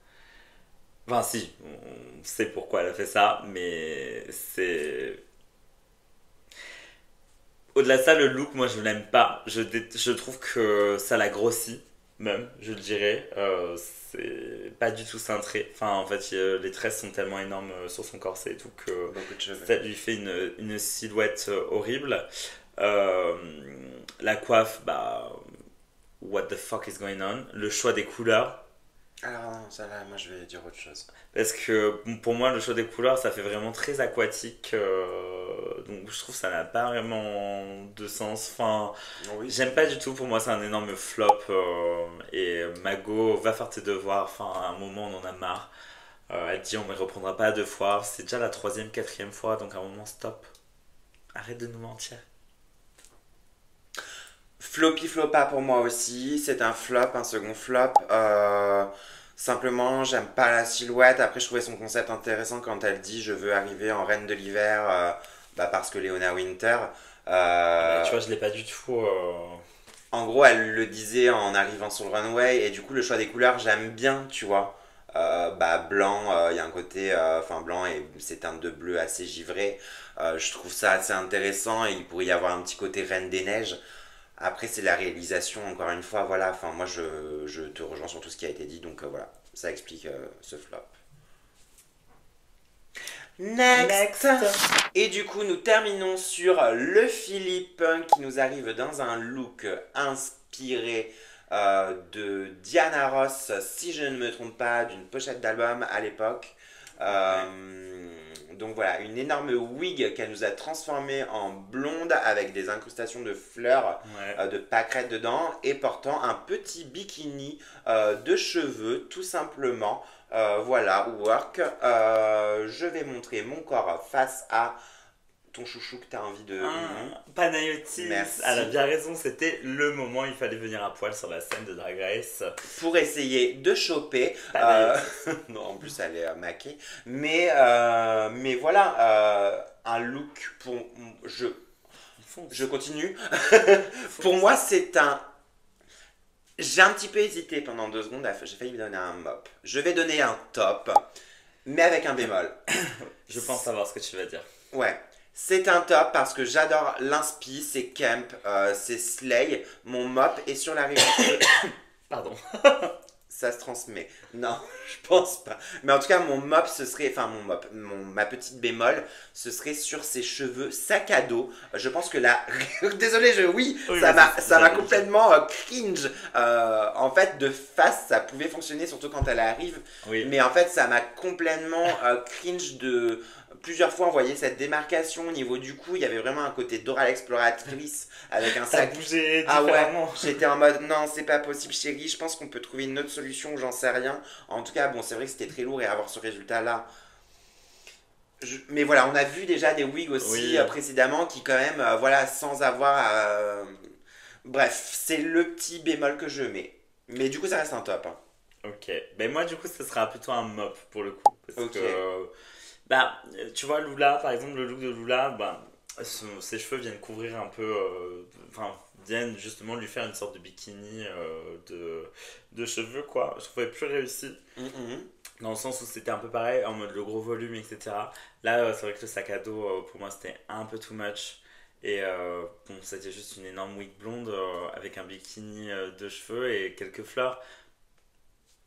Enfin, si, on sait pourquoi elle a fait ça, mais c'est. Au-delà de ça, le look, moi, je l'aime pas. Je trouve que ça l'a grossi, même, je le dirais. C'est pas du tout cintré. Enfin, en fait, les tresses sont tellement énormes sur son corset et tout que Beaucoup de cheveux. ça lui fait une silhouette horrible. Euh, la coiffe, bah, what the fuck is going on? Le choix des couleurs. Alors non, ça là, moi je vais dire autre chose. Parce que pour moi, le choix des couleurs, ça fait vraiment très aquatique. Donc je trouve que ça n'a pas vraiment de sens. Enfin, Oui. j'aime pas du tout. Pour moi, c'est un énorme flop. Et Mago, va faire tes devoirs. Enfin, à un moment, on en a marre. Elle dit, on ne me reprendra pas deux fois. C'est déjà la troisième, quatrième fois. Donc à un moment, stop. Arrête de nous mentir. Floppy Floppa pour moi aussi, c'est un flop, un second flop. Simplement, j'aime pas la silhouette. Après, je trouvais son concept intéressant quand elle dit je veux arriver en reine de l'hiver bah, parce que Leona Winter. Tu vois, je l'ai pas du tout. En gros, elle le disait en arrivant sur le runway et du coup, le choix des couleurs, j'aime bien, tu vois. Bah, blanc, il y a un côté, enfin blanc et c'est teinte de bleu assez givré. Je trouve ça assez intéressant et il pourrait y avoir un petit côté Reine des Neiges. Après, c'est la réalisation, encore une fois, voilà. Enfin, moi, je te rejoins sur tout ce qui a été dit, donc voilà, ça explique ce flop. Next. Et du coup, nous terminons sur le Philippe qui nous arrive dans un look inspiré de Diana Ross, si je ne me trompe pas, d'une pochette d'album à l'époque. Donc voilà, une énorme wig qu'elle nous a transformée en blonde avec des incrustations de fleurs, Ouais. de pâquerettes dedans et portant un petit bikini de cheveux tout simplement. Voilà, work. Je vais montrer mon corps face à ton chouchou que tu as envie de... Panayotis, Merci. elle a bien raison, c'était le moment, il fallait venir à poil sur la scène de Drag Race. Pour essayer de choper. Panayotis. Non, en plus, elle est maquée. Mais voilà, un look pour... Je continue. Pour moi, c'est un... J'ai un petit peu hésité pendant 2 secondes. J'ai failli lui donner un mop. Je vais donner un top, mais avec un bémol. Je pense savoir ce que tu vas dire. Ouais. C'est un top parce que j'adore l'inspi, c'est Kemp, c'est Slay. Mon mop est sur la rive. Pardon. Ça se transmet. Non, je pense pas. Mais en tout cas, mon mop, ce serait. Enfin, ma petite bémol, ce serait sur ses cheveux sac à dos. Je pense que la. Désolé, oui, ça m'a complètement cringe. En fait, de face, ça pouvait fonctionner, surtout quand elle arrive. Oui. Mais en fait, ça m'a complètement cringe de. Plusieurs fois, on voyait cette démarcation au niveau du cou. Il y avait vraiment un côté Dora l'exploratrice avec un Ça sac. bougeait Ah ouais, différemment. j'étais en mode non, c'est pas possible, chérie. Je pense qu'on peut trouver une autre solution, j'en sais rien. En tout cas, bon, c'est vrai que c'était très lourd et avoir ce résultat-là. Mais voilà, on a vu déjà des wigs aussi Oui. précédemment qui, quand même, voilà, sans avoir. Bref, c'est le petit bémol que je mets. Mais du coup, ça reste un top. Hein. Ok. Ben moi, du coup, ce sera plutôt un mop pour le coup. Parce Ok. que. Bah, tu vois, Lula, par exemple, le look de Lula, bah, ses cheveux viennent couvrir un peu. Enfin, viennent justement lui faire une sorte de bikini de cheveux, quoi. Je trouvais plus réussi. Mhm. Dans le sens où c'était un peu pareil, en mode le gros volume, etc. Là, c'est vrai que le sac à dos, pour moi, c'était un peu too much. Et bon, c'était juste une énorme wig blonde avec un bikini de cheveux et quelques fleurs.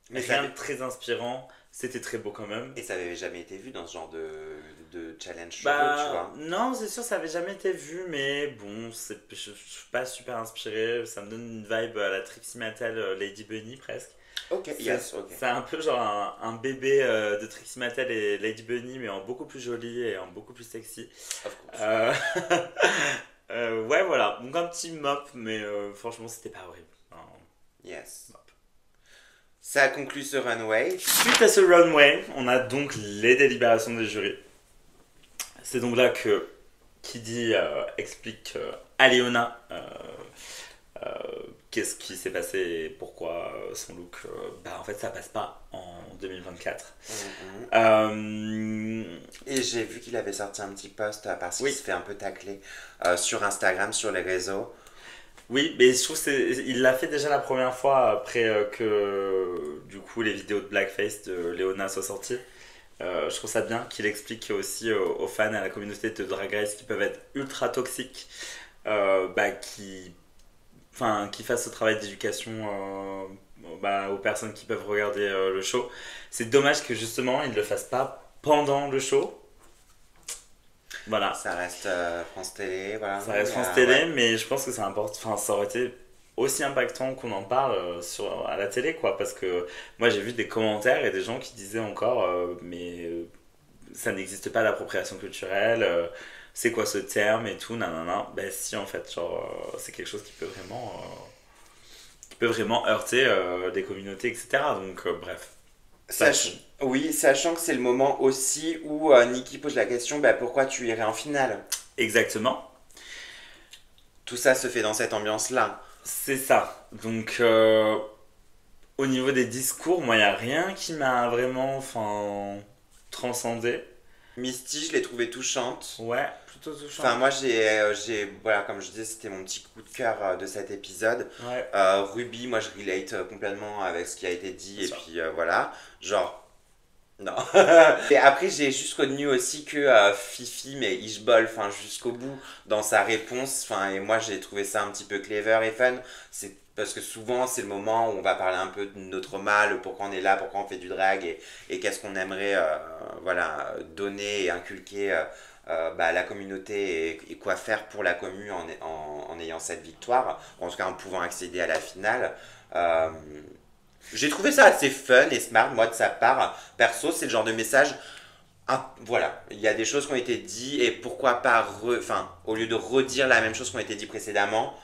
Mais Rien de très inspirant. C'était très beau quand même. Et ça avait jamais été vu dans ce genre de challenge cheveux, tu Bah, vois. non, c'est sûr, ça avait jamais été vu, mais bon, je suis pas super inspiré. Ça me donne une vibe à la Trixie Mattel Lady Bunny presque. Ok, yes, ok. C'est un peu genre un bébé de Trixie Mattel et Lady Bunny, mais en beaucoup plus joli et en beaucoup plus sexy. Of course. Ouais, voilà. Donc un petit mop, mais franchement, c'était pas horrible. Yes. Ça conclut ce runway. Suite à ce runway, on a donc les délibérations des jurys. C'est donc là que qui dit explique à Léona euh, qu'est-ce qui s'est passé et pourquoi son look, bah en fait ça passe pas en 2024. Mhm. Euh, Et j'ai vu qu'il avait sorti un petit post parce qu'il oui, se fait un peu tacler sur Instagram, sur les réseaux. oui, mais je trouve il l'a fait déjà la première fois après que du coup les vidéos de Blackface de Léona soient sorties. Je trouve ça bien qu'il explique aussi aux fans et à la communauté de Drag Race qui peuvent être ultra toxiques, bah, qui fassent ce travail d'éducation bah, aux personnes qui peuvent regarder le show. C'est dommage que justement ils ne le fassent pas pendant le show. Voilà, Ça reste France Télé, voilà. ça reste France Ouais. Télé, mais je pense que c'est important. Enfin, ça aurait été aussi impactant qu'on en parle à la télé, quoi. Parce que moi j'ai vu des commentaires et des gens qui disaient encore, mais ça n'existe pas l'appropriation culturelle, c'est quoi ce terme et tout, nanana. Ben si, en fait, genre, c'est quelque chose qui peut vraiment heurter des communautés, etc. Donc, bref, Sach- passons. oui, sachant que c'est le moment aussi où Nikki pose la question bah, pourquoi tu irais en finale. Exactement, Tout ça se fait dans cette ambiance-là. c'est ça. Donc, au niveau des discours, moi, il n'y a rien qui m'a vraiment, enfin, transcendé. Misty, je l'ai trouvée touchante. Ouais, plutôt touchant. Enfin, moi, voilà, comme je disais, c'était mon petit coup de cœur de cet épisode. Ouais, Ruby, moi, je relate complètement avec ce qui a été dit, bien et sûr. puis voilà. Genre, non. Et après, j'ai juste retenu aussi que Fifi, mais Ishbol, enfin, jusqu'au bout, dans sa réponse, enfin, et moi, j'ai trouvé ça un petit peu clever et fun. C'est parce que souvent, c'est le moment où on va parler un peu de notre mal, pourquoi on est là, pourquoi on fait du drag, et qu'est-ce qu'on aimerait, voilà, donner et inculquer bah, à la communauté, et quoi faire pour la commu en ayant cette victoire, ou en tout cas en pouvant accéder à la finale. Euh, j'ai trouvé ça assez fun et smart, moi, de sa part. Perso, c'est le genre de message. Voilà, il y a des choses qui ont été dites et pourquoi pas, enfin, au lieu de redire la même chose qui ont été dites précédemment,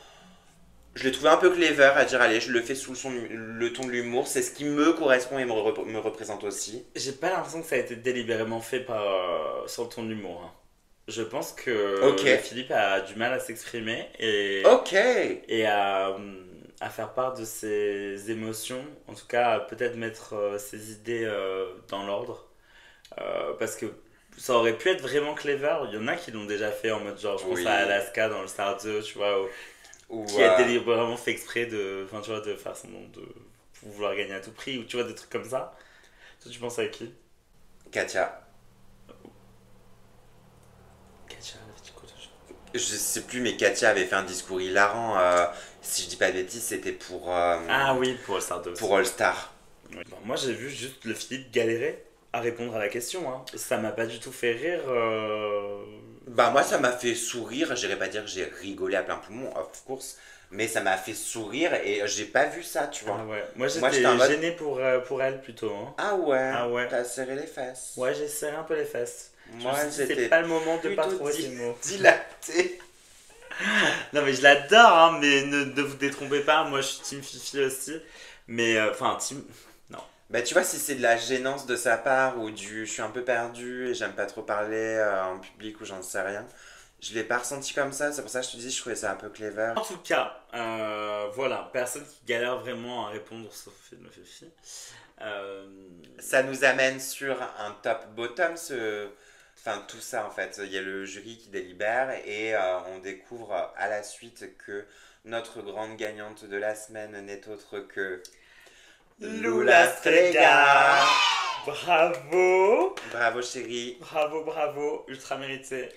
je l'ai trouvé un peu clever à dire allez, je le fais sous le ton de l'humour, c'est ce qui me correspond et me représente aussi. J'ai pas l'impression que ça a été délibérément fait sur le ton de l'humour, hein. Je pense que Ok, Philippe a du mal à s'exprimer ok, et à faire part de ses émotions, en tout cas à peut-être mettre ses idées dans l'ordre. Parce que ça aurait pu être vraiment clever, il y en a qui l'ont déjà fait en mode genre, je pense à oui. Alaska dans le Star 2, tu vois, Ou qui a délibérément fait exprès enfin, tu vois, de faire semblant de vouloir gagner à tout prix, ou tu vois, des trucs comme ça. Toi, tu penses à qui? Katia. Katia, Je sais plus, mais Katia avait fait un discours hilarant. Si je dis pas de bêtises, c'était ah oui, pour All Star 2 aussi. pour All Star. Ouais. Bon, moi, j'ai vu juste le Philippe galérer à répondre à la question, hein. Ça m'a pas du tout fait rire. Bah moi ça m'a fait sourire, j'irais pas dire que j'ai rigolé à plein poumon, of course, mais ça m'a fait sourire et j'ai pas vu ça, tu Ah vois. ouais. Moi, Moi j'étais en j'étais mode gêné pour elle plutôt, hein. ah ouais, Ah ouais. t'as serré les fesses. Ouais, j'ai serré un peu les fesses. Je me Moi suis dit, c'est j'étais pas le moment de pas plutôt trouver ces mots. dilaté. Non, mais je l'adore, hein, mais ne vous détrompez pas. Moi, je suis Team Fifi aussi. Mais, enfin, Team. Non. Bah tu vois si c'est de la gênance de sa part ou du je suis un peu perdu et j'aime pas trop parler en public ou j'en sais rien. Je l'ai pas ressenti comme ça, c'est pour ça que je te dis je trouvais ça un peu clever. En tout cas, voilà, personne qui galère vraiment à répondre sauf Fifi. Euh, Ça nous amène sur un top-bottom, enfin tout ça en fait. Il y a le jury qui délibère et on découvre à la suite que notre grande gagnante de la semaine n'est autre que Lula Lula Strega. Strega. Bravo. Bravo chérie. Bravo, bravo. Ultra mérité.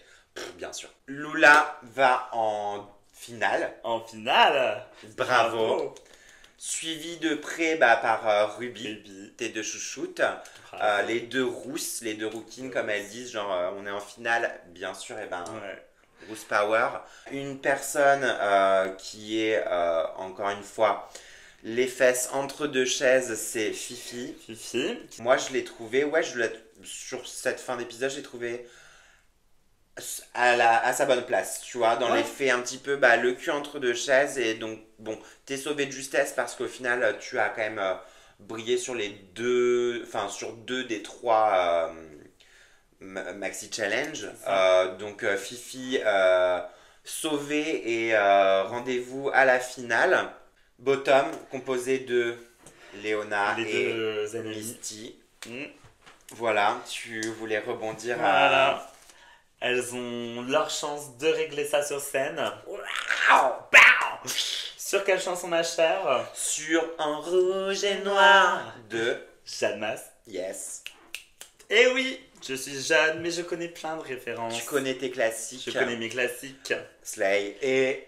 Bien sûr. Lula va en finale. En finale. Bravo. Suivi de près bah, par Ruby, Baby. tes deux chouchoutes. Bravo. Les deux rousses, les deux rouquines comme elles disent, genre on est en finale, bien sûr, et ben Ouais. Rousse Power. Une personne qui est encore une fois les fesses entre deux chaises, c'est Fifi. Fifi. Moi je l'ai trouvé, ouais, sur cette fin d'épisode, je l'ai trouvé à sa bonne place, tu vois, dans Ouais. les faits un petit peu bah, le cul entre deux chaises et donc bon, t'es sauvé de justesse parce qu'au final tu as quand même brillé sur les deux, enfin sur deux des trois Maxi Challenge. Ça. Donc Fifi sauvée et rendez-vous à la finale. Bottom composé de Léona Les et deux ennemis. Misty. Mm. Voilà, tu voulais rebondir à... Voilà. Elles ont leur chance de régler ça sur scène. Waouh. Pow. Sur quelle chanson, ma chère? Sur un rouge et noir de Jeanne Masse. Yes. Eh oui, je suis jeune, mais je connais plein de références. Tu connais tes classiques. Je connais mes classiques. Slay. Et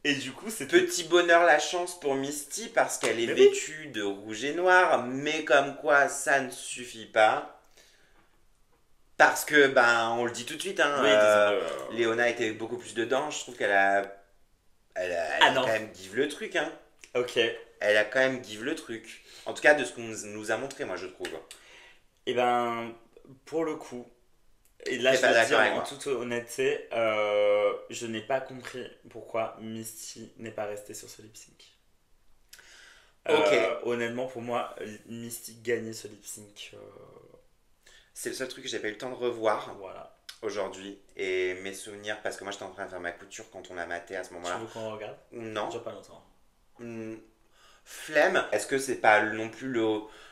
Et du coup, c'est petit bonheur la chance pour Misty parce qu'elle est Mais oui. vêtue de rouge et noir, mais comme quoi ça ne suffit pas. Parce que, ben, on le dit tout de suite, hein, Oui, disons-le. Léona était beaucoup plus dedans. Je trouve qu'elle a, elle Ah a non. quand même give le truc, hein. Ok. Elle a quand même give le truc. En tout cas, de ce qu'on nous a montré, moi, je trouve. Et ben, pour le coup, et là T'es je pas vais te d'accord dire avec en moi. toute honnêteté, je n'ai pas compris pourquoi Misty n'est pas restée sur ce lip sync. Ok. Honnêtement, pour moi, Misty gagnait ce lip sync. C'est le seul truc que j'ai pas eu le temps de revoir Voilà. aujourd'hui. Et mes souvenirs, parce que moi, j'étais en train de faire ma couture quand on l'a maté à ce Tu moment-là. veux qu'on regarde? Non. Déjà pas longtemps. Hmm, flemme. Est-ce que c'est pas non plus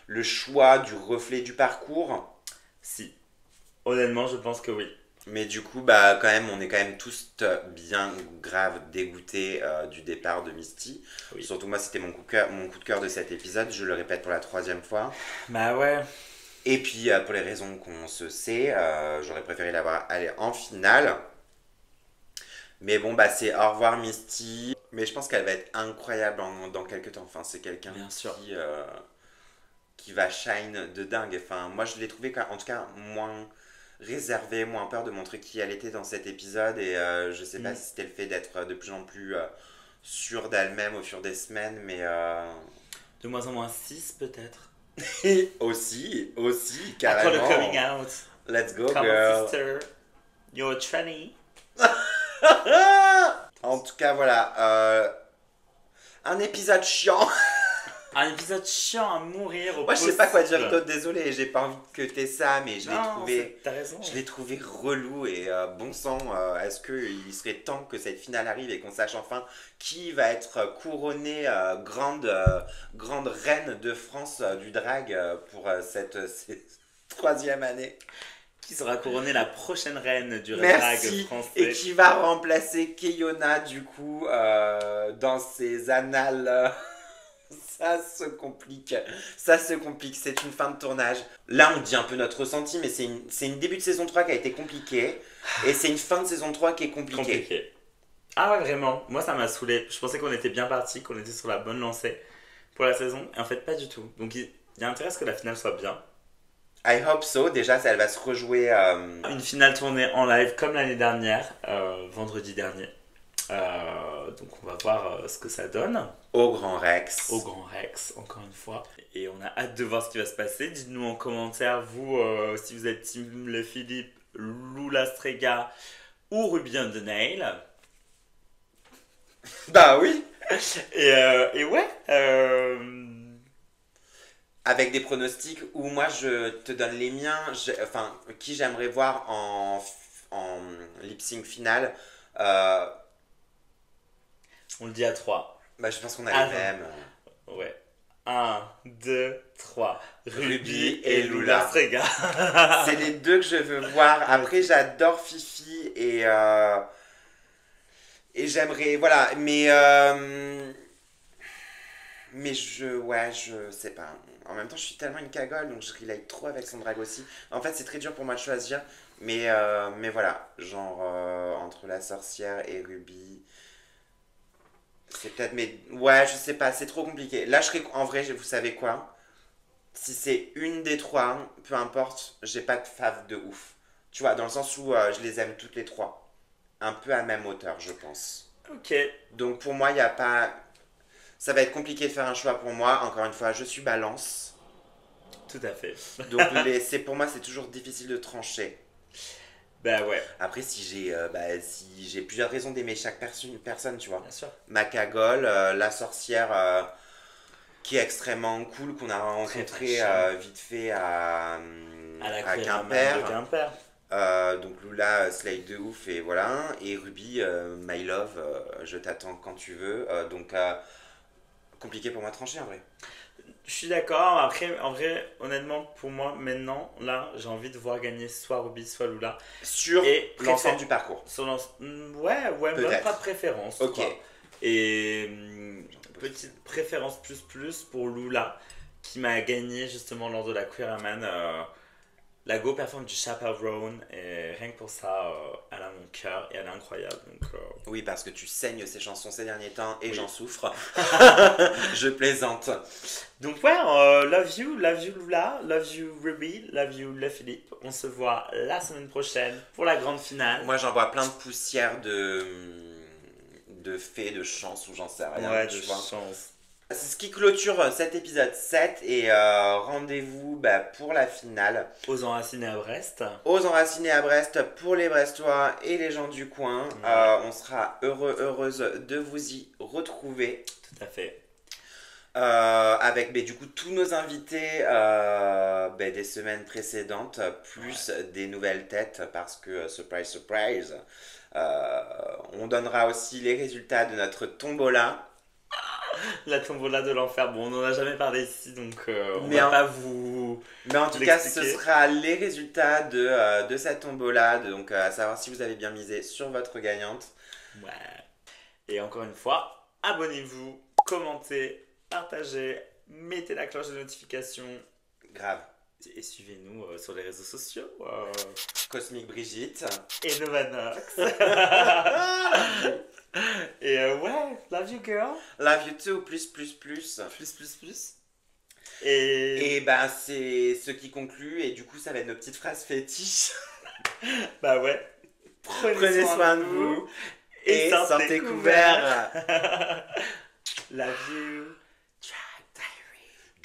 le choix du reflet du parcours? Si. Honnêtement, je pense que oui. Mais du coup, bah, quand même, on est quand même tous bien grave dégoûtés du départ de Misty. Oui. Surtout moi, c'était mon coup de cœur de cet épisode. Je le répète pour la 3e fois. Bah ouais. Et puis, pour les raisons qu'on se sait, j'aurais préféré l'avoir aller en finale. Mais bon, bah, c'est au revoir Misty. Mais je pense qu'elle va être incroyable dans quelques temps. Enfin, c'est quelqu'un Bien sûr. qui va shine de dingue. Enfin, moi, je l'ai trouvé, en tout cas, moins réservée, moins peur de montrer qui elle était dans cet épisode. Et je sais pas Mm. si c'était le fait d'être de plus en plus sûre d'elle-même au fur des semaines, mais De moins en moins 6 peut-être. aussi, Après le carrément. coming out. Let's go, Come on, girl. sister. You're tranny. En tout cas, voilà. Un épisode chiant. Un épisode chiant à mourir au Moi, je sais pas quoi possible. dire d'autre, désolé, j'ai pas envie que t'aies ça, mais je l'ai Non, trouvé. t'as raison. Je l'ai trouvé relou et bon sang, est-ce qu'il serait temps que cette finale arrive et qu'on sache enfin qui va être couronnée grande reine de France du drag pour cette 3e année? Qui sera couronnée la prochaine reine du drag Merci. français. Et qui va remplacer Keyona du coup dans ses annales. Ça se complique. Ça se complique. C'est une fin de tournage. Là, on dit un peu notre ressenti, mais c'est une début de saison 3 qui a été compliqué. Et c'est une fin de saison 3 qui est compliquée. Compliqué. Ah ouais, vraiment. Moi, ça m'a saoulé. Je pensais qu'on était bien parti, qu'on était sur la bonne lancée pour la saison. Et en fait, pas du tout. Donc, il y a intérêt à ce que la finale soit bien. I hope so. Déjà, elle va se rejouer. Une finale tournée en live comme l'année dernière, vendredi dernier. Donc on va voir ce que ça donne Au Grand Rex. au Grand Rex, encore une fois. Et on a hâte de voir ce qui va se passer. Dites-nous en commentaire, vous, si vous êtes Team Le Philippe, Lula Strega ou Ruby on the Nail. Bah oui. Et ouais, Avec des pronostics où moi je te donne les miens. Enfin, qui j'aimerais voir en lip sync finale. on le dit à 3. Bah, je pense qu'on a Ah, les non. mêmes. Ouais. 1, 2, 3. Ruby et Lula. Strega. C'est les deux que je veux voir. Après, j'adore Fifi et j'aimerais, voilà, mais je sais pas. En même temps, je suis tellement une cagole, donc je relate trop avec son drag aussi. En fait, c'est très dur pour moi de choisir, mais voilà, genre entre la sorcière et Ruby, c'est peut-être, mais ouais, je sais pas, c'est trop compliqué. Là, je serais, en vrai, vous savez quoi? Si c'est une des trois, peu importe, j'ai pas de fave de ouf. Tu vois, dans le sens où je les aime toutes les trois. Un peu à même hauteur, je pense. Ok. Donc pour moi, il n'y a pas... Ça va être compliqué de faire un choix pour moi. Encore une fois, je suis balance. Tout à fait. Donc pour moi, c'est toujours difficile de trancher. Bah ouais, Après, si j'ai plusieurs raisons d'aimer chaque personne, tu vois. bien sûr. Ma cagole, la sorcière, qui est extrêmement cool, qu'on a rencontré vite fait à À la Quimper. de Quimper. Donc Lula, slide de ouf, et voilà. Et Ruby, my love, je t'attends quand tu veux. Compliqué pour moi de trancher en vrai. Je suis d'accord. Après, en vrai, honnêtement, pour moi, maintenant, là, j'ai envie de voir gagner soit Ruby, soit Lula. Sur Et l'ensemble du parcours. Ouais, même Peut-être. pas de préférence. Ok. Quoi. Et petite préférence plus pour Lula, qui m'a gagné justement lors de la Queer-A-Man. La go perform du Chaperone, et rien que pour ça, elle a mon cœur et elle est incroyable. Donc, Oui, parce que tu saignes ces chansons ces derniers temps et Oui. j'en souffre. Je plaisante. Donc ouais, love you Lula, love you Ruby, love you Le Philippe. On se voit la semaine prochaine pour la grande finale. Moi, j'en vois plein de poussières de fées, de chance ou j'en sais rien. Ouais, tu de vois. chance. C'est ce qui clôture cet épisode 7 et rendez-vous pour la finale. Aux Enracinés à Brest. Aux Enracinés à Brest pour les Brestois et les gens du coin. On sera heureuse de vous y retrouver. Tout à fait. Avec du coup tous nos invités des semaines précédentes, plus des nouvelles têtes parce que, surprise, surprise, on donnera aussi les résultats de notre tombola. La tombola de l'enfer, bon, on n'en a jamais parlé ici, donc on Mais va en- pas vous... Mais en tout cas, ce l'expliquer. sera les résultats de cette tombola, donc à savoir si vous avez bien misé sur votre gagnante. Ouais. Et encore une fois, abonnez-vous, commentez, partagez, mettez la cloche de notification Grave. et suivez-nous sur les réseaux sociaux. Cosmique Brigitte. Et Novanox. Et ouais, love you girl. Love you too, plus. Plus. Et C'est ce qui conclut, et du coup, ça va être nos petites phrases fétiches. bah ouais, Prenez soin de vous. Et sortez couverts. couverts. Love you.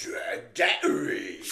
Drag Diary.